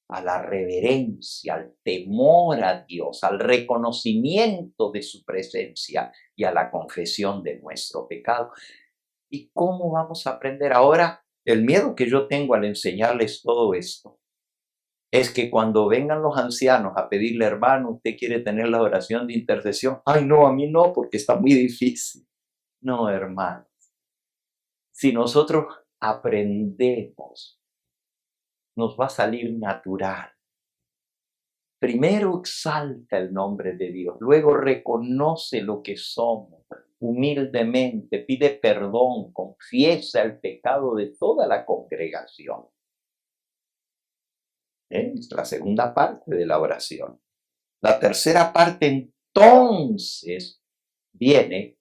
a la reverencia, al temor a Dios, al reconocimiento de su presencia y a la confesión de nuestro pecado. ¿Y cómo vamos a aprender ahora? El miedo que yo tengo al enseñarles todo esto es que cuando vengan los ancianos a pedirle, hermano, ¿usted quiere tener la oración de intercesión? Ay, no, a mí no, porque está muy difícil. No, hermanos. Si nosotros aprendemos, nos va a salir natural. Primero exalta el nombre de Dios, luego reconoce lo que somos, humildemente pide perdón, confiesa el pecado de toda la congregación. Es la segunda parte de la oración. La tercera parte, entonces, viene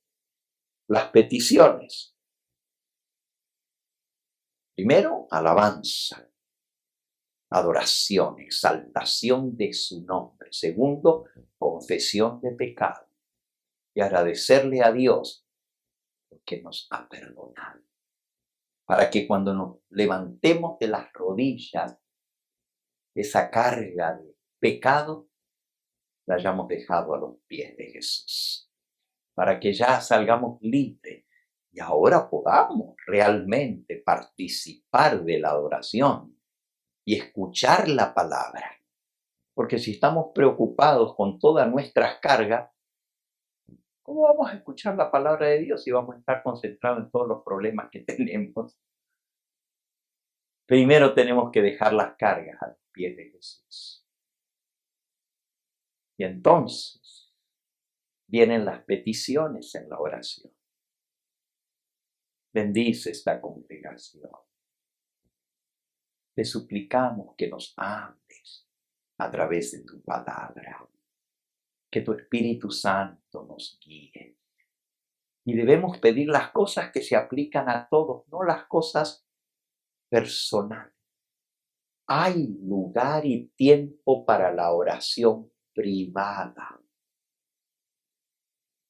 las peticiones. Primero, alabanza, adoración, exaltación de su nombre. Segundo, confesión de pecado y agradecerle a Dios porque nos ha perdonado. Para que cuando nos levantemos de las rodillas, esa carga de pecado la hayamos dejado a los pies de Jesús. Para que ya salgamos libres y ahora podamos realmente participar de la adoración y escuchar la palabra. Porque si estamos preocupados con todas nuestras cargas, ¿cómo vamos a escuchar la palabra de Dios si vamos a estar concentrados en todos los problemas que tenemos? Primero tenemos que dejar las cargas a los pies de Jesús. Y entonces vienen las peticiones en la oración. Bendice esta congregación. Te suplicamos que nos hables a través de tu palabra. Que tu Espíritu Santo nos guíe. Y debemos pedir las cosas que se aplican a todos, no las cosas personales. Hay lugar y tiempo para la oración privada.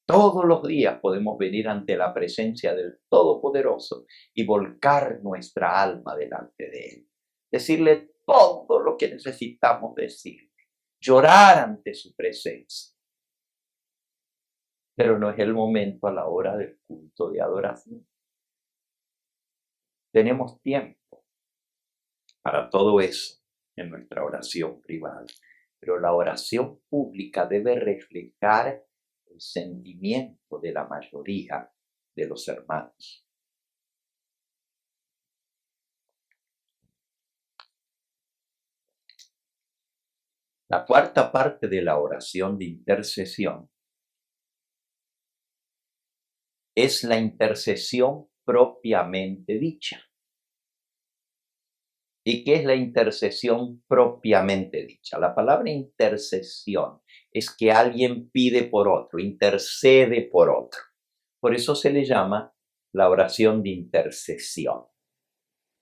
Todos los días podemos venir ante la presencia del Todopoderoso y volcar nuestra alma delante de Él. Decirle todo lo que necesitamos decirle. Llorar ante su presencia. Pero no es el momento a la hora del culto de adoración. Tenemos tiempo para todo eso en nuestra oración privada. Pero la oración pública debe reflejar el sentimiento de la mayoría de los hermanos. La cuarta parte de la oración de intercesión es la intercesión propiamente dicha. ¿Y qué es la intercesión propiamente dicha? La palabra intercesión es que alguien pide por otro, intercede por otro. Por eso se le llama la oración de intercesión.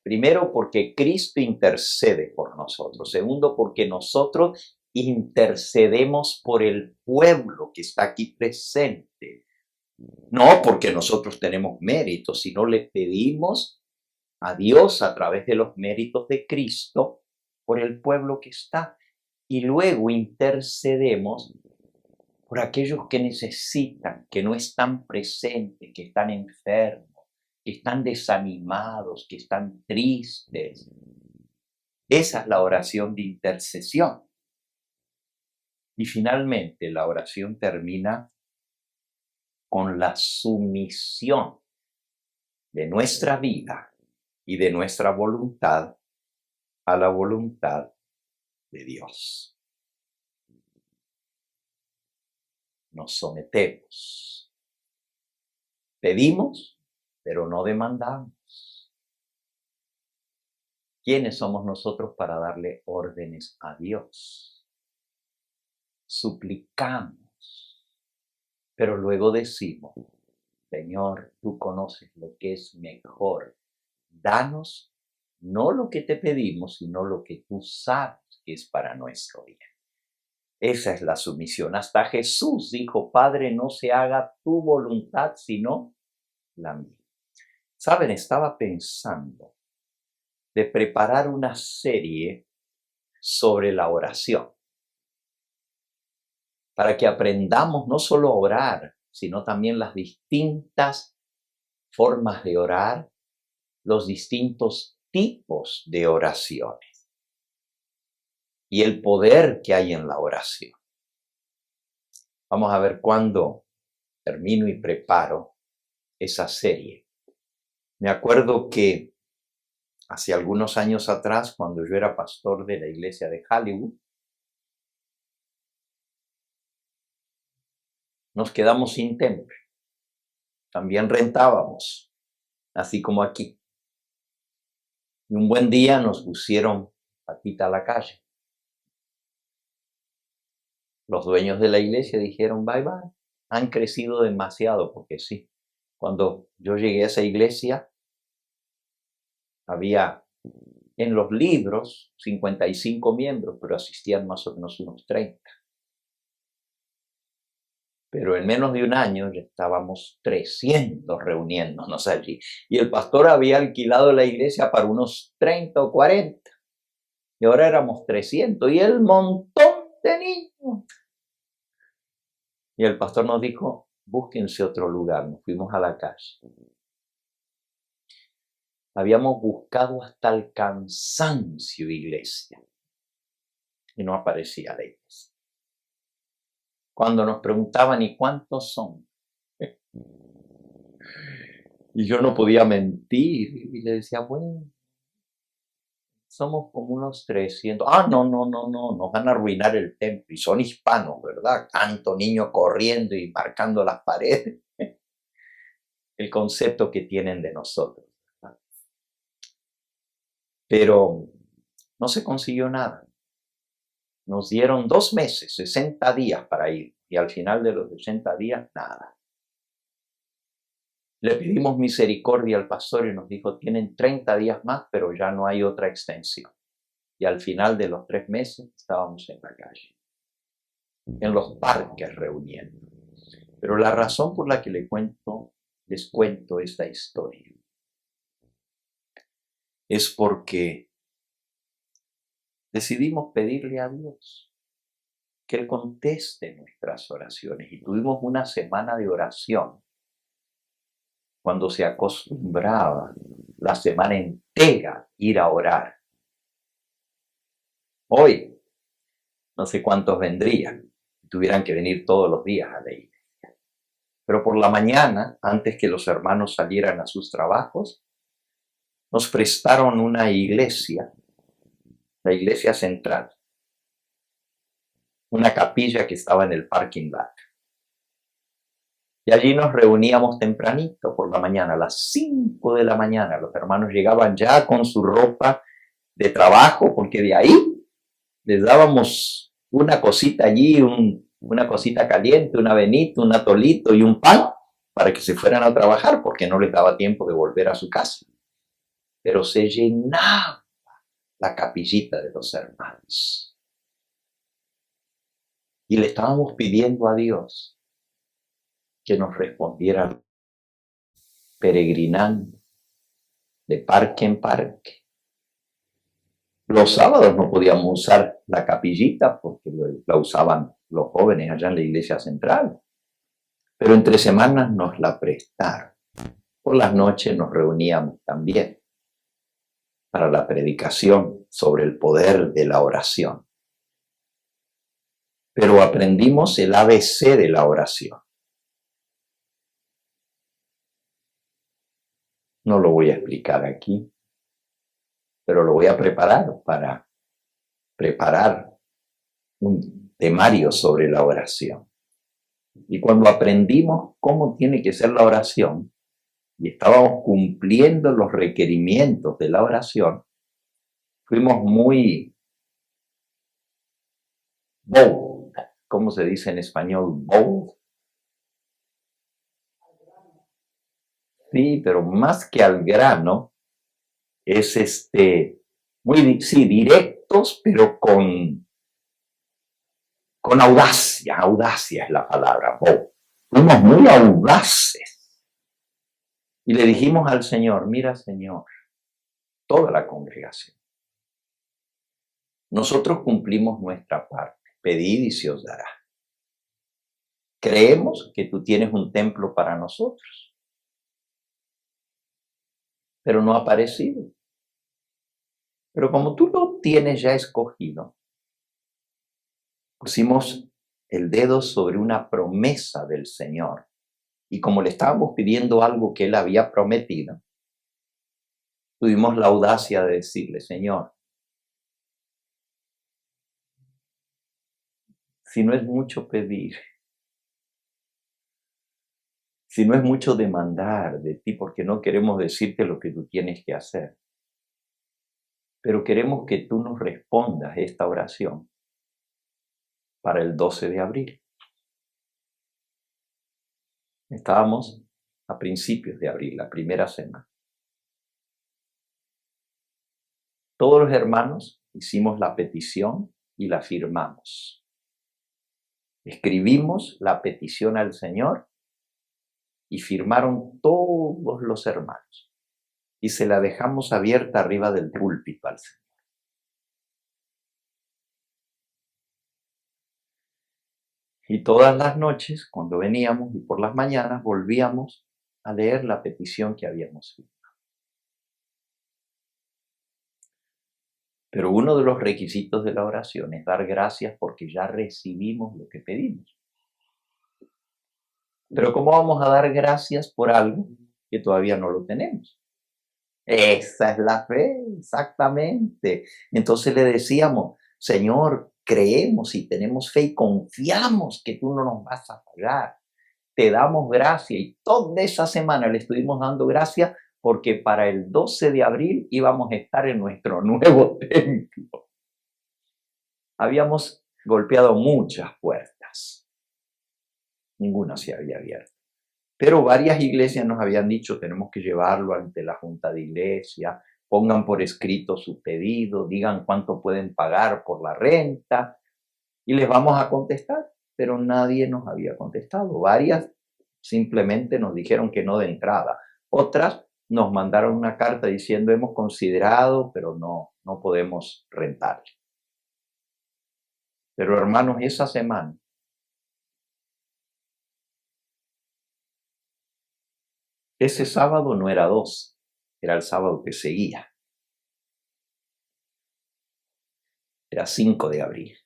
Primero, porque Cristo intercede por nosotros. Segundo, porque nosotros intercedemos por el pueblo que está aquí presente. No porque nosotros tenemos méritos, sino le pedimos a Dios a través de los méritos de Cristo por el pueblo que está. Y luego intercedemos por aquellos que necesitan, que no están presentes, que están enfermos, que están desanimados, que están tristes. Esa es la oración de intercesión. Y finalmente la oración termina con la sumisión de nuestra vida y de nuestra voluntad a la voluntad de Dios. Nos sometemos. Pedimos, pero no demandamos. ¿Quiénes somos nosotros para darle órdenes a Dios? Suplicamos, pero luego decimos, Señor, tú conoces lo que es mejor. Danos no lo que te pedimos, sino lo que tú sabes que es para nuestro bien. Esa es la sumisión. Hasta Jesús dijo, Padre, no se haga tu voluntad, sino la mía. Saben, estaba pensando de preparar una serie sobre la oración, para que aprendamos no solo a orar, sino también las distintas formas de orar, los distintos tipos de oraciones y el poder que hay en la oración. Vamos a ver cuándo termino y preparo esa serie. Me acuerdo que hace algunos años atrás, cuando yo era pastor de la iglesia de Hollywood, nos quedamos sin templo. También rentábamos, así como aquí. Y un buen día nos pusieron patita a la calle. Los dueños de la iglesia dijeron, bye bye. Han crecido demasiado, porque sí. Cuando yo llegué a esa iglesia, había en los libros 55 miembros, pero asistían más o menos unos 30. Pero en menos de un año ya estábamos 300 reuniéndonos allí. Y el pastor había alquilado la iglesia para unos 30 o 40. Y ahora éramos 300 y el montón de niños. Y el pastor nos dijo, búsquense otro lugar. Nos fuimos a la calle. Habíamos buscado hasta el cansancio iglesia. Y no aparecía la iglesia. Cuando nos preguntaban, ¿y cuántos son? Y yo no podía mentir. Y le decía, bueno, somos como unos 300. No, nos van a arruinar el templo. Y son hispanos, ¿verdad? Tanto niño corriendo y marcando las paredes. El concepto que tienen de nosotros. ¿Verdad? Pero no se consiguió nada. Nos dieron 2 meses, 60 días para ir. Y al final de los 60 días, nada. Le pedimos misericordia al pastor y nos dijo, tienen 30 días más, pero ya no hay otra extensión. Y al final de los 3 meses estábamos en la calle, en los parques reuniendo. Pero la razón por la que les cuento esta historia, es porque decidimos pedirle a Dios que Él conteste nuestras oraciones. Y tuvimos una semana de oración, cuando se acostumbraba la semana entera ir a orar. Hoy, no sé cuántos vendrían, tuvieran que venir todos los días a la iglesia. Pero por la mañana, antes que los hermanos salieran a sus trabajos, nos prestaron una iglesia, la iglesia central, una capilla que estaba en el parking lot. Y allí nos reuníamos tempranito por la mañana, a las 5 de la mañana. Los hermanos llegaban ya con su ropa de trabajo, porque de ahí les dábamos una cosita allí, una cosita caliente, un avenito, un atolito y un pan para que se fueran a trabajar, porque no les daba tiempo de volver a su casa. Pero se llenaba la capillita de los hermanos. Y le estábamos pidiendo a Dios que nos respondiera peregrinando de parque en parque. Los sábados no podíamos usar la capillita porque la usaban los jóvenes allá en la iglesia central. Pero entre semanas nos la prestaron. Por las noches nos reuníamos también para la predicación sobre el poder de la oración. Pero aprendimos el ABC de la oración. No lo voy a explicar aquí, pero lo voy a preparar para preparar un temario sobre la oración. Y cuando aprendimos cómo tiene que ser la oración y estábamos cumpliendo los requerimientos de la oración, fuimos muy bold. ¿Cómo se dice en español bold? Sí, pero más que al grano, es muy, sí, directos, pero con audacia. Audacia es la palabra, bold. Fuimos muy audaces. Y le dijimos al Señor, mira Señor, toda la congregación, nosotros cumplimos nuestra parte, pedid y se os dará. Creemos que tú tienes un templo para nosotros, pero no ha aparecido. Pero como tú lo tienes ya escogido, pusimos el dedo sobre una promesa del Señor. Y como le estábamos pidiendo algo que Él había prometido, tuvimos la audacia de decirle, Señor, si no es mucho pedir, Si no es mucho demandar de ti, porque no queremos decirte lo que tú tienes que hacer, pero queremos que tú nos respondas esta oración para el 12 de abril. Estábamos a principios de abril, la primera semana. Todos los hermanos hicimos la petición y la firmamos. Escribimos la petición al Señor y firmaron todos los hermanos. Y se la dejamos abierta arriba del púlpito al Señor. Y todas las noches, cuando veníamos y por las mañanas, volvíamos a leer la petición que habíamos firmado. Pero uno de los requisitos de la oración es dar gracias porque ya recibimos lo que pedimos. Pero ¿cómo vamos a dar gracias por algo que todavía no lo tenemos? Esa es la fe, exactamente. Entonces le decíamos, Señor, creemos y tenemos fe y confiamos que tú no nos vas a fallar. Te damos gracias. Y toda esa semana le estuvimos dando gracias porque para el 12 de abril íbamos a estar en nuestro nuevo templo. Habíamos golpeado muchas puertas. Ninguna se había abierto. Pero varias iglesias nos habían dicho, tenemos que llevarlo ante la junta de iglesia, pongan por escrito su pedido, digan cuánto pueden pagar por la renta y les vamos a contestar. Pero nadie nos había contestado. Varias simplemente nos dijeron que no de entrada. Otras nos mandaron una carta diciendo, hemos considerado, pero no podemos rentar. Pero hermanos, esa semana, ese sábado no era 2, era el sábado que seguía. Era 5 de abril.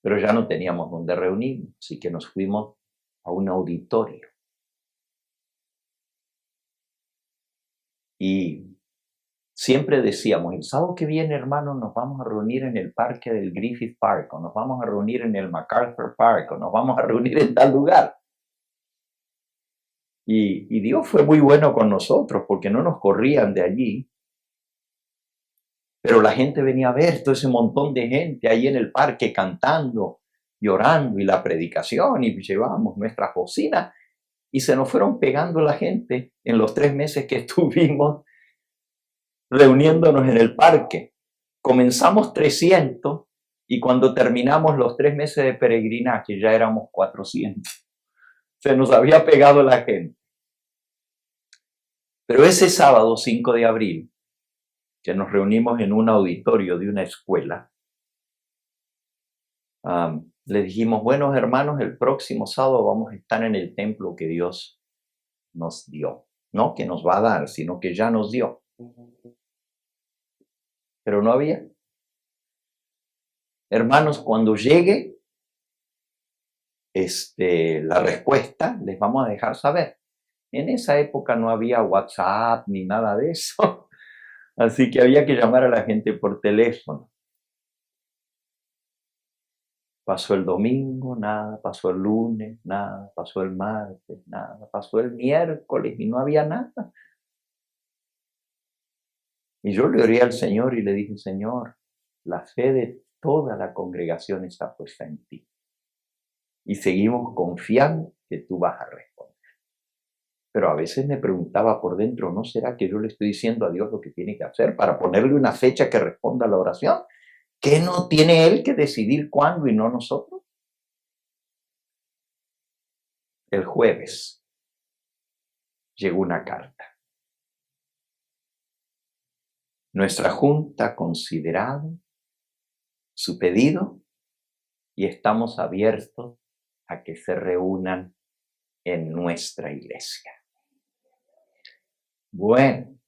Pero ya no teníamos donde reunirnos, así que nos fuimos a un auditorio. Y siempre decíamos, el sábado que viene, hermanos, nos vamos a reunir en el parque del Griffith Park, o nos vamos a reunir en el MacArthur Park, o nos vamos a reunir en tal lugar. Y Dios fue muy bueno con nosotros, porque no nos corrían de allí. Pero la gente venía a ver todo ese montón de gente ahí en el parque cantando, llorando y la predicación, y llevábamos nuestras bocinas, y se nos fueron pegando la gente en los 3 meses que estuvimos reuniéndonos en el parque. Comenzamos 300 y cuando terminamos los 3 meses de peregrinaje ya éramos 400. Se nos había pegado la gente. Pero ese sábado 5 de abril, que nos reunimos en un auditorio de una escuela, le dijimos, bueno hermanos, el próximo sábado vamos a estar en el templo que Dios nos dio. No que nos va a dar, sino que ya nos dio. Pero no había. Hermanos, cuando llegue la respuesta, les vamos a dejar saber. En esa época no había WhatsApp ni nada de eso. Así que había que llamar a la gente por teléfono. Pasó el domingo, nada, pasó el lunes, nada, pasó el martes, nada, pasó el miércoles y no había nada. Y yo le oré al Señor y le dije, Señor, la fe de toda la congregación está puesta en ti. Y seguimos confiando que tú vas a responder. Pero a veces me preguntaba por dentro, ¿no será que yo le estoy diciendo a Dios lo que tiene que hacer para ponerle una fecha que responda a la oración? ¿Qué no tiene Él que decidir cuándo y no nosotros? El jueves llegó una carta. Nuestra junta ha considerado su pedido y estamos abiertos a que se reúnan en nuestra iglesia. Bueno,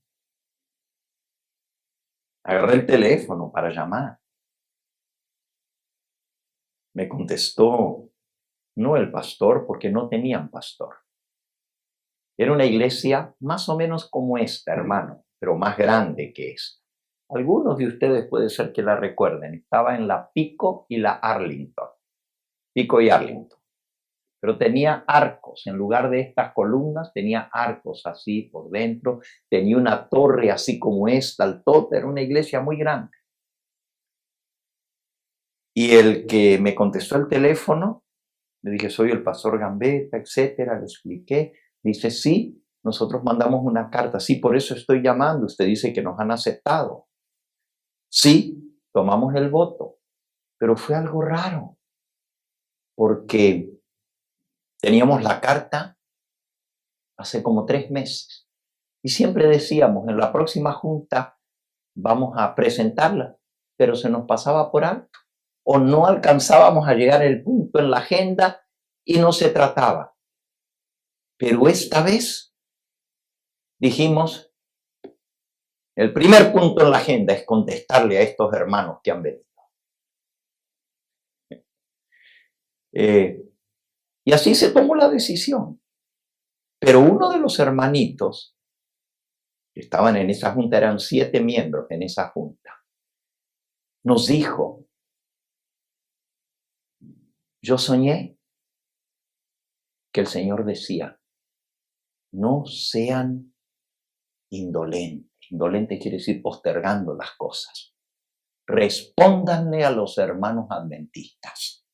agarré el teléfono para llamar. Me contestó, no el pastor, porque no tenían pastor. Era una iglesia más o menos como esta, hermano, pero más grande que esta. Algunos de ustedes puede ser que la recuerden. Estaba en la Pico y la Arlington. Pico y Arlington. pero tenía arcos. En lugar de estas columnas, tenía arcos así por dentro. Tenía una torre así como esta, altota. Era una iglesia muy grande. Y el que me contestó el teléfono, le dije, soy el pastor Gambetta, etcétera, le expliqué. Dice, sí, nosotros mandamos una carta. Sí, por eso estoy llamando. Usted dice que nos han aceptado. Sí, tomamos el voto. Pero fue algo raro, porque teníamos la carta hace como 3 meses. Y siempre decíamos, en la próxima junta vamos a presentarla, pero se nos pasaba por alto. O no alcanzábamos a llegar al punto en la agenda y no se trataba. Pero esta vez dijimos, el primer punto en la agenda es contestarle a estos hermanos que han venido. Y así se tomó la decisión. Pero uno de los hermanitos que estaban en esa junta, eran 7 miembros en esa junta, nos dijo, yo soñé que el Señor decía, no sean indolentes. Indolente quiere decir postergando las cosas. Respóndanle a los hermanos adventistas.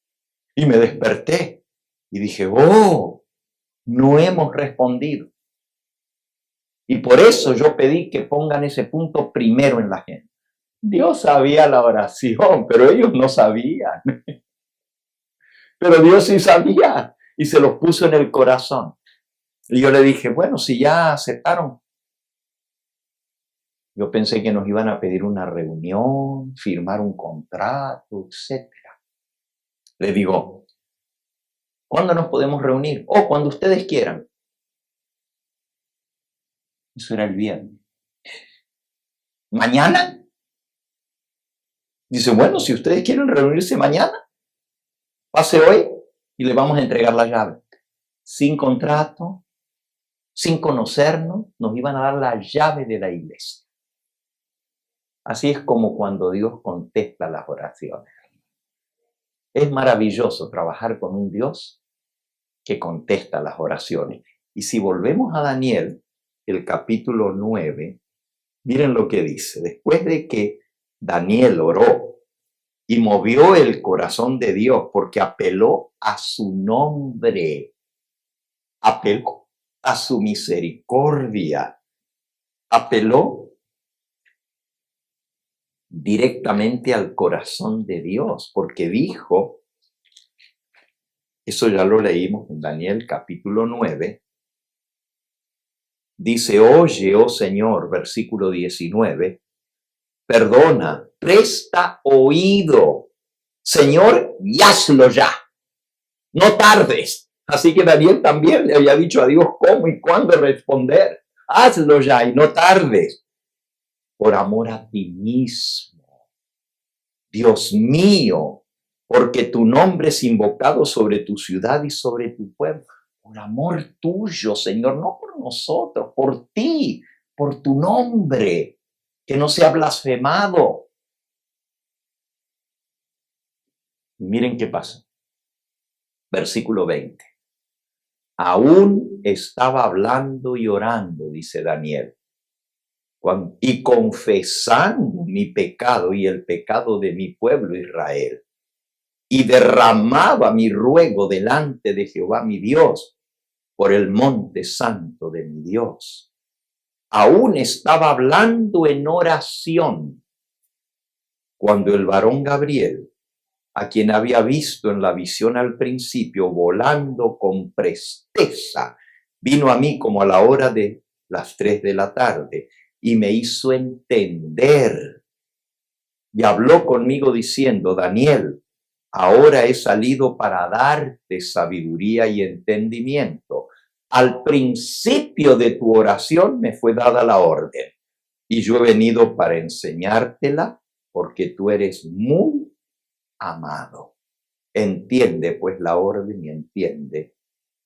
Y me desperté y dije, oh, no hemos respondido. Y por eso yo pedí que pongan ese punto primero en la agenda. Dios sabía la oración, pero ellos no sabían. Pero Dios sí sabía y se los puso en el corazón. Y yo le dije, bueno, si ya aceptaron. Yo pensé que nos iban a pedir una reunión, firmar un contrato, etc. Le digo, ¿cuándo nos podemos reunir? Oh, cuando ustedes quieran. Eso era el viernes. ¿Mañana? Dice, bueno, si ustedes quieren reunirse mañana, pase hoy y le vamos a entregar la llave. Sin contrato, sin conocernos, nos iban a dar la llave de la iglesia. Así es como cuando Dios contesta las oraciones. Es maravilloso trabajar con un Dios que contesta las oraciones. Y si volvemos a Daniel, el capítulo 9, miren lo que dice. Después de que Daniel oró y movió el corazón de Dios porque apeló a su nombre, apeló a su misericordia, apeló directamente al corazón de Dios, porque dijo, eso ya lo leímos en Daniel capítulo 9, dice, oye, oh Señor, versículo 19, perdona, presta oído, Señor, y hazlo ya, no tardes. Así que Daniel también le había dicho a Dios cómo y cuándo responder, hazlo ya y no tardes. Por amor a ti mismo, Dios mío, porque tu nombre es invocado sobre tu ciudad y sobre tu pueblo. Por amor tuyo, Señor, no por nosotros, por ti, por tu nombre, que no sea blasfemado. Y miren qué pasa. Versículo 20. Aún estaba hablando y orando, dice Daniel, y confesando mi pecado y el pecado de mi pueblo Israel, y derramaba mi ruego delante de Jehová mi Dios por el monte santo de mi Dios. Aún estaba hablando en oración cuando el varón Gabriel, a quien había visto en la visión al principio volando con presteza, vino a mí como a la hora de las 3 de la tarde y me hizo entender y habló conmigo diciendo, Daniel, ahora he salido para darte sabiduría y entendimiento. Al principio de tu oración me fue dada la orden y yo he venido para enseñártela porque tú eres muy amado. Entiende pues la orden y entiende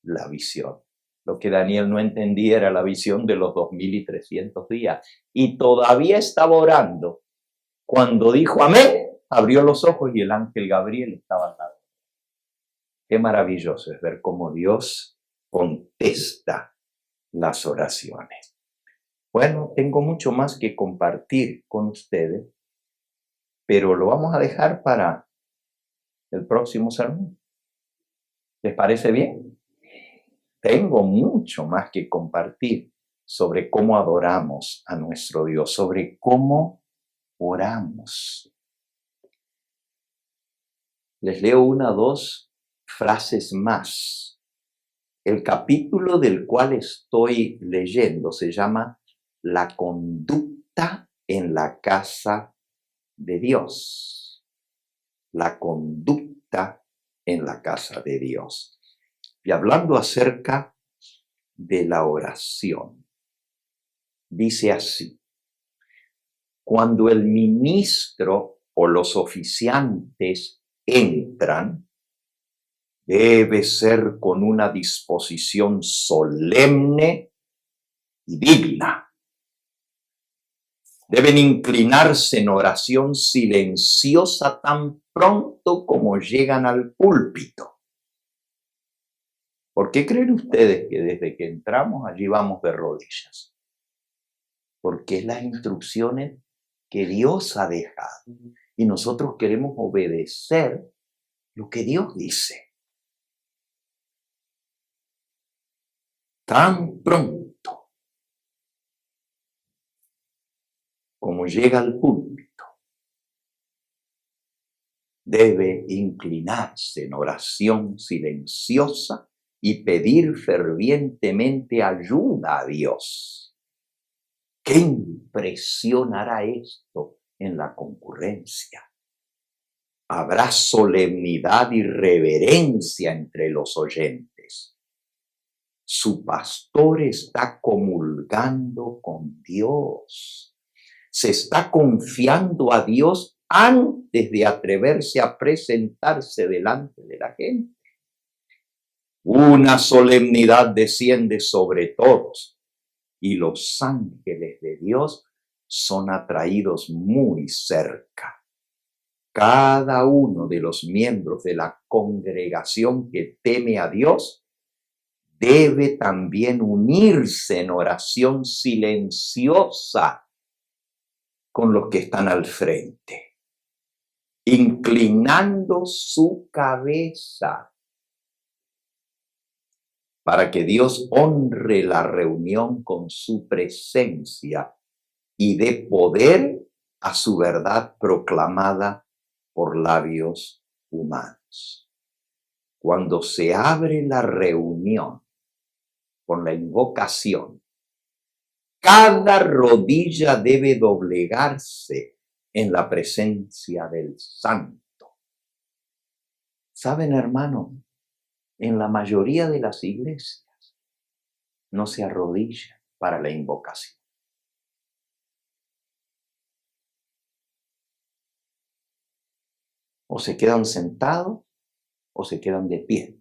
la visión. Lo que Daniel no entendía era la visión de los 2300 días y todavía estaba orando. Cuando dijo amén, abrió los ojos y el ángel Gabriel estaba al lado. Qué maravilloso es ver cómo Dios contesta las oraciones. Bueno, tengo mucho más que compartir con ustedes, pero lo vamos a dejar para el próximo sermón. ¿Les parece bien? Tengo mucho más que compartir sobre cómo adoramos a nuestro Dios, sobre cómo oramos. Les leo una o dos frases más. El capítulo del cual estoy leyendo se llama La conducta en la casa de Dios. La conducta en la casa de Dios. Y hablando acerca de la oración, dice así: cuando el ministro o los oficiantes entran, debe ser con una disposición solemne y digna. Deben inclinarse en oración silenciosa tan pronto como llegan al púlpito. ¿Por qué creen ustedes que desde que entramos allí vamos de rodillas? Porque es las instrucciones que Dios ha dejado y nosotros queremos obedecer lo que Dios dice. Tan pronto como llega al púlpito, debe inclinarse en oración silenciosa y pedir fervientemente ayuda a Dios. ¿Qué impresión hará esto en la concurrencia? Habrá solemnidad y reverencia entre los oyentes. Su pastor está comulgando con Dios. Se está confiando a Dios antes de atreverse a presentarse delante de la gente. Una solemnidad desciende sobre todos y los ángeles de Dios son atraídos muy cerca. Cada uno de los miembros de la congregación que teme a Dios debe también unirse en oración silenciosa con los que están al frente, inclinando su cabeza para que Dios honre la reunión con su presencia y dé poder a su verdad proclamada por labios humanos. Cuando se abre la reunión con la invocación, cada rodilla debe doblegarse en la presencia del Santo. ¿Saben, hermano? En la mayoría de las iglesias no se arrodillan para la invocación. O se quedan sentados o se quedan de pie.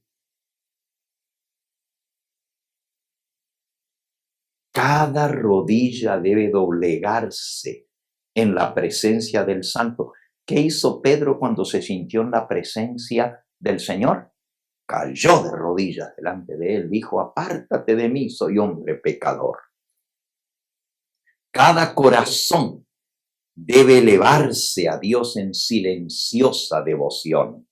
Cada rodilla debe doblegarse en la presencia del Santo. ¿Qué hizo Pedro cuando se sintió en la presencia del Señor? Cayó de rodillas delante de él, dijo: apártate de mí, soy hombre pecador. Cada corazón debe elevarse a Dios en silenciosa devoción.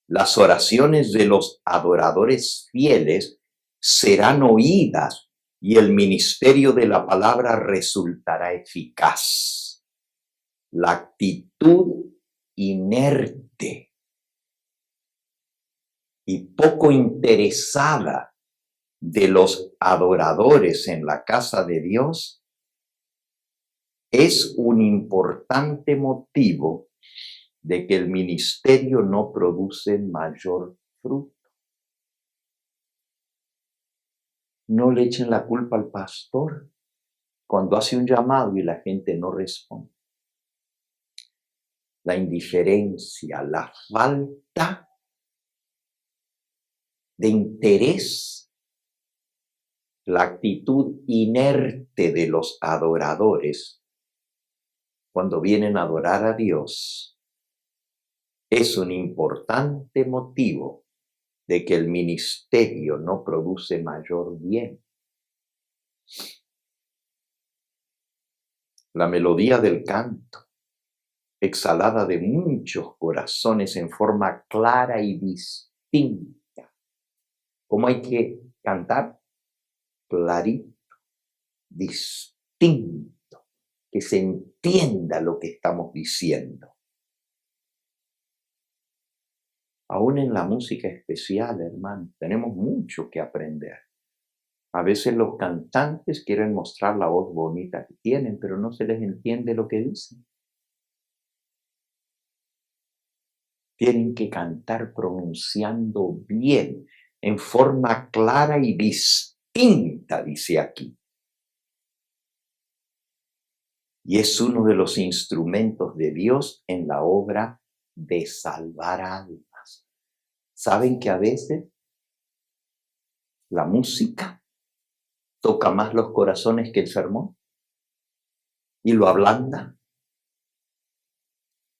Las oraciones de los adoradores fieles serán oídas y el ministerio de la palabra resultará eficaz. La actitud inerte y poco interesada de los adoradores en la casa de Dios es un importante motivo de que el ministerio no produce mayor fruto. No le echen la culpa al pastor cuando hace un llamado y la gente no responde. La indiferencia, la falta de interés, la actitud inerte de los adoradores cuando vienen a adorar a Dios es un importante motivo de que el ministerio no produce mayor bien. La melodía del canto, exhalada de muchos corazones en forma clara y distinta. ¿Cómo hay que cantar? Clarito, distinto, que se entienda lo que estamos diciendo. Aún en la música especial, hermano, tenemos mucho que aprender. A veces los cantantes quieren mostrar la voz bonita que tienen, pero no se les entiende lo que dicen. Tienen que cantar pronunciando bien, en forma clara y distinta, dice aquí. Y es uno de los instrumentos de Dios en la obra de salvar almas. ¿Saben que a veces la música toca más los corazones que el sermón y lo ablanda?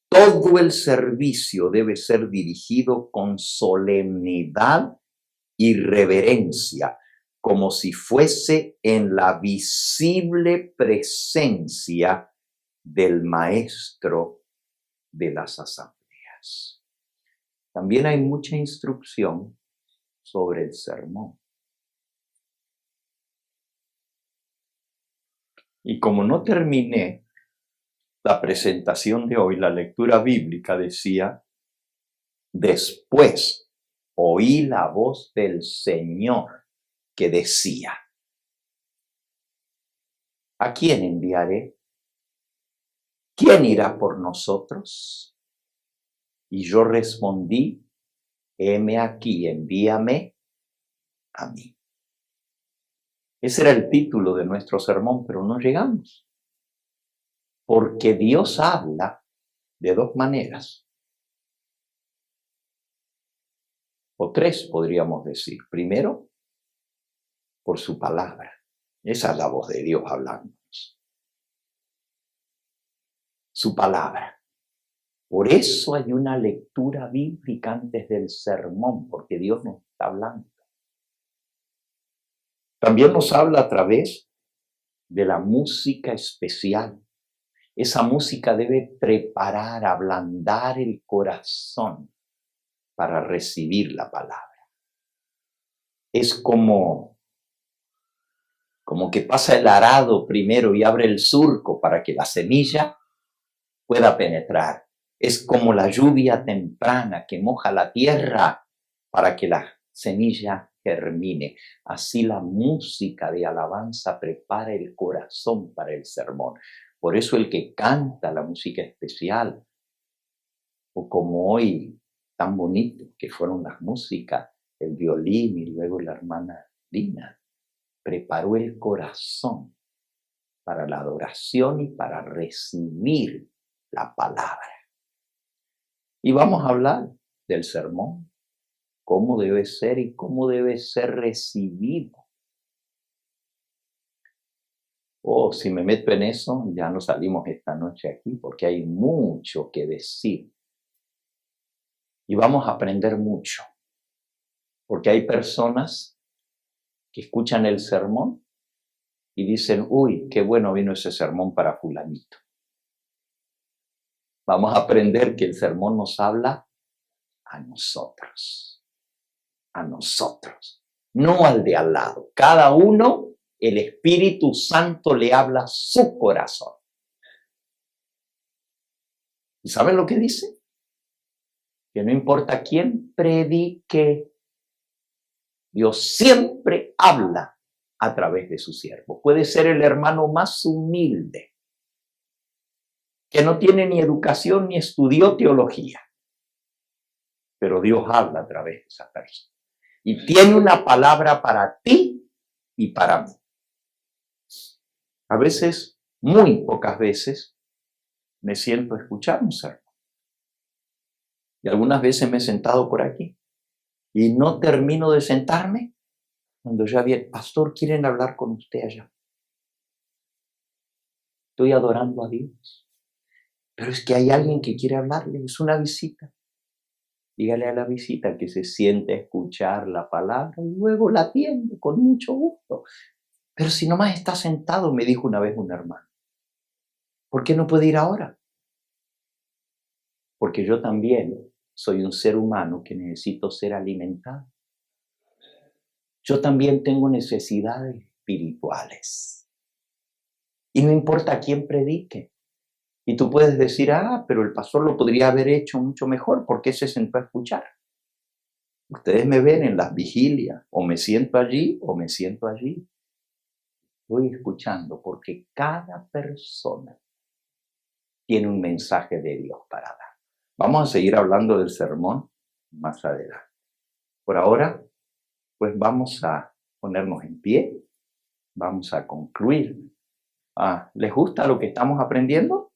Todo el servicio debe ser dirigido con solemnidad y reverencia, como si fuese en la visible presencia del maestro de las asambleas. También hay mucha instrucción sobre el sermón. Y como no terminé la presentación de hoy, la lectura bíblica decía, después oí la voz del Señor que decía, ¿a quién enviaré? ¿Quién irá por nosotros? Y yo respondí, heme aquí, envíame a mí. Ese era el título de nuestro sermón, pero no llegamos. Porque Dios habla de dos maneras. O tres, podríamos decir. Primero, por su palabra. Esa es la voz de Dios hablándonos. Su palabra. Por eso hay una lectura bíblica antes del sermón, porque Dios nos está hablando. También nos habla a través de la música especial. Esa música debe preparar, ablandar el corazón para recibir la palabra. Es como que pasa el arado primero y abre el surco para que la semilla pueda penetrar. Es como la lluvia temprana que moja la tierra para que la semilla germine. Así la música de alabanza prepara el corazón para el sermón. Por eso el que canta la música especial, o como hoy tan bonito que fueron las músicas, el violín y luego la hermana Dina, preparó el corazón para la adoración y para recibir la palabra. Y vamos a hablar del sermón, cómo debe ser y cómo debe ser recibido. Si me meto en eso, ya no salimos esta noche aquí porque hay mucho que decir. Y vamos a aprender mucho, porque hay personas que escuchan el sermón y dicen, uy, qué bueno vino ese sermón para fulanito. Vamos a aprender que el sermón nos habla a nosotros, no al de al lado. Cada uno, el Espíritu Santo le habla a su corazón. ¿Y saben lo que dice? Que no importa quién predique, Dios siempre habla a través de su siervo. Puede ser el hermano más humilde, que no tiene ni educación ni estudió teología, pero Dios habla a través de esa persona. Y tiene una palabra para ti y para mí. A veces, muy pocas veces, me siento a escuchar un sermón. Y algunas veces me he sentado por aquí y no termino de sentarme cuando ya vi, pastor, quieren hablar con usted allá. Estoy adorando a Dios. Pero es que hay alguien que quiere hablarle, es una visita. Dígale a la visita que se siente a escuchar la palabra y luego la atiende con mucho gusto. Pero si nomás está sentado, me dijo una vez un hermano, ¿por qué no puede ir ahora? Porque yo también soy un ser humano que necesito ser alimentado. Yo también tengo necesidades espirituales. Y no importa a quién predique. Y tú puedes decir, pero el pastor lo podría haber hecho mucho mejor. ¿Por qué se sentó a escuchar? Ustedes me ven en las vigilias. O me siento allí o me siento allí. Voy escuchando porque cada persona tiene un mensaje de Dios para dar. Vamos a seguir hablando del sermón más adelante. Por ahora, pues vamos a ponernos en pie. Vamos a concluir. ¿Les gusta lo que estamos aprendiendo?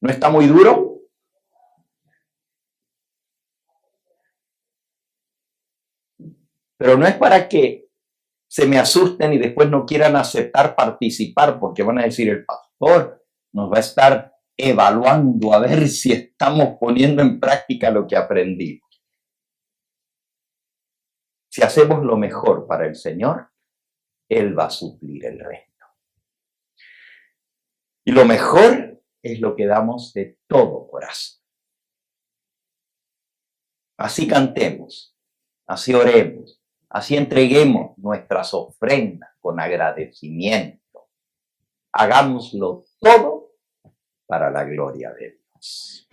¿No está muy duro? Pero no es para que se me asusten y después no quieran aceptar participar, porque van a decir, el pastor nos va a estar evaluando a ver si estamos poniendo en práctica lo que aprendimos. Si hacemos lo mejor para el Señor, Él va a suplir el resto. Y lo mejor es lo que damos de todo corazón. Así cantemos, así oremos, así entreguemos nuestras ofrendas con agradecimiento. Hagámoslo todo para la gloria de Dios.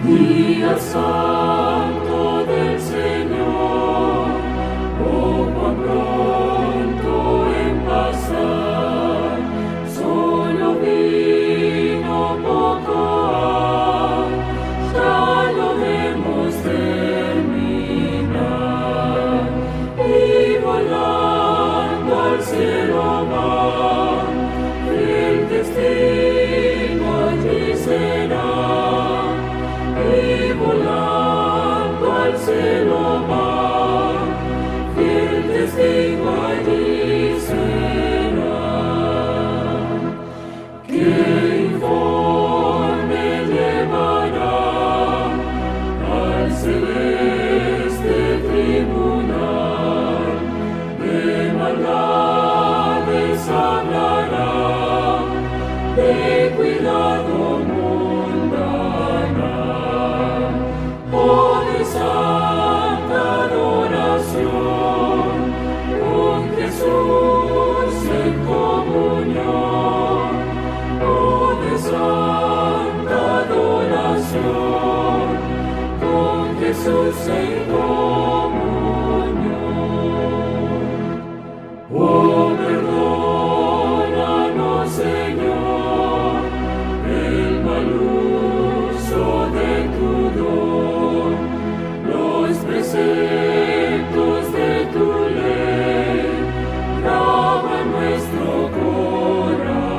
Día santo del Señor, oh cuán pronto en pasar, solo vino poco hay, ya lo vemos terminar, y volando al cielo va, el testigo allí será. Y volando al cielo va, fiel testigo allí será. Que informe llevará al celeste tribunal, de maldades hablará, de cuidado santa adoración, con Jesús en comunión, oh de santa adoración, con Jesús en comunión. Oh, perdónanos, Señor, el mal uso de tu don, los preceptos de tu ley, graba nuestro corazón.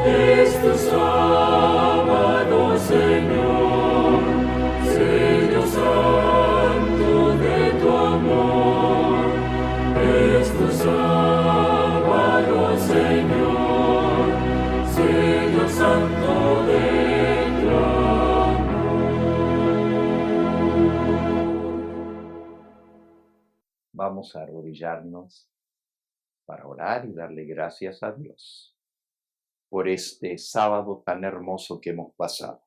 Es tu sábado, Señor, sello santo de tu amor. Es tu sábado, Señor, sello santo de tu amor. Vamos a arrodillarnos para orar y darle gracias a Dios por este sábado tan hermoso que hemos pasado.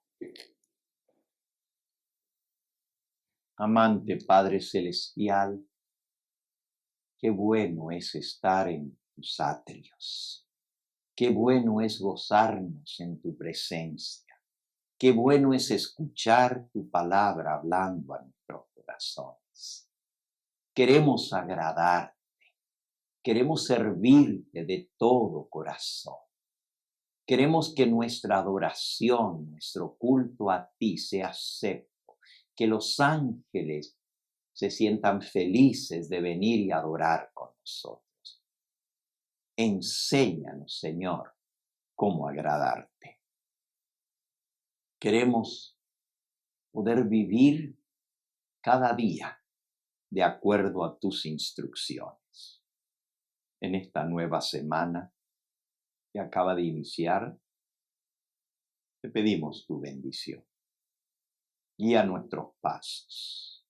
Amante Padre Celestial, qué bueno es estar en tus atrios. Qué bueno es gozarnos en tu presencia. Qué bueno es escuchar tu palabra hablando a nuestros corazones. Queremos agradarte. Queremos servirte de todo corazón. Queremos que nuestra adoración, nuestro culto a ti sea acepto. Que los ángeles se sientan felices de venir y adorar con nosotros. Enséñanos, Señor, cómo agradarte. Queremos poder vivir cada día de acuerdo a tus instrucciones. En esta nueva semana que acaba de iniciar, te pedimos tu bendición. Guía nuestros pasos,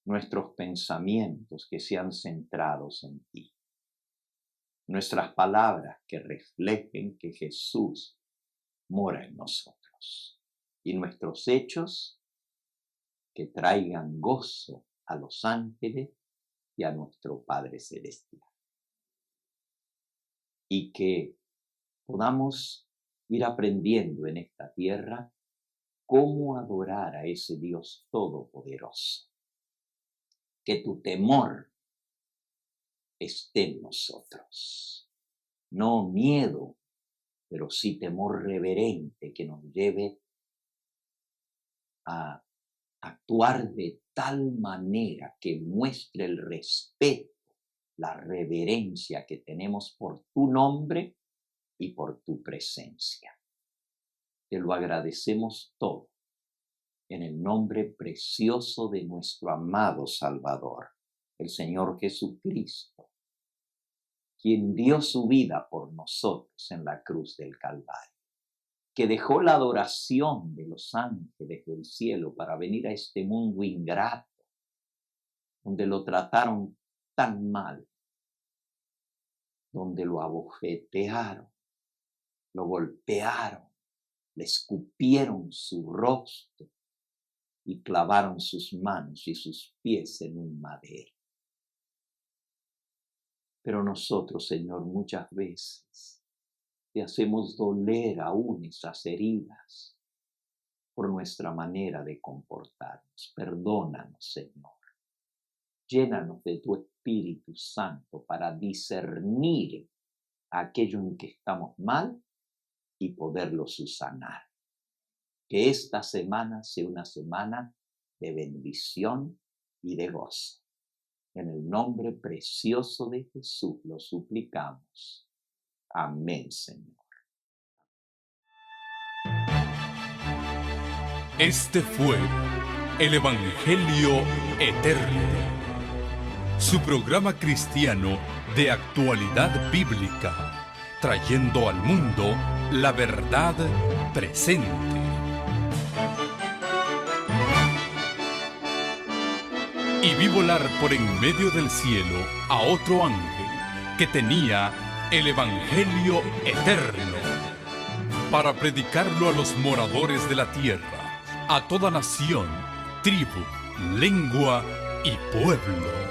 nuestros pensamientos que sean centrados en ti, nuestras palabras que reflejen que Jesús mora en nosotros y nuestros hechos que traigan gozo a los ángeles y a nuestro Padre Celestial. Y que podamos ir aprendiendo en esta tierra cómo adorar a ese Dios todopoderoso. Que tu temor esté en nosotros. No miedo, pero sí temor reverente que nos lleve a actuar de tal manera que muestre el respeto, la reverencia que tenemos por tu nombre y por tu presencia. Te lo agradecemos todo en el nombre precioso de nuestro amado Salvador, el Señor Jesucristo, quien dio su vida por nosotros en la cruz del Calvario, que dejó la adoración de los ángeles del cielo para venir a este mundo ingrato, donde lo trataron tan mal, donde lo abofetearon, lo golpearon, le escupieron su rostro y clavaron sus manos y sus pies en un madero. Pero nosotros, Señor, muchas veces te hacemos doler aún esas heridas por nuestra manera de comportarnos. Perdónanos, Señor. Llénanos de tu Espíritu Santo para discernir aquello en que estamos mal y poderlo subsanar. Que esta semana sea una semana de bendición y de gozo. En el nombre precioso de Jesús lo suplicamos. Amén, Señor. Este fue el Evangelio Eterno, su programa cristiano de actualidad bíblica, trayendo al mundo la verdad presente. Y vi volar por en medio del cielo a otro ángel que tenía el Evangelio Eterno, para predicarlo a los moradores de la tierra, a toda nación, tribu, lengua y pueblo.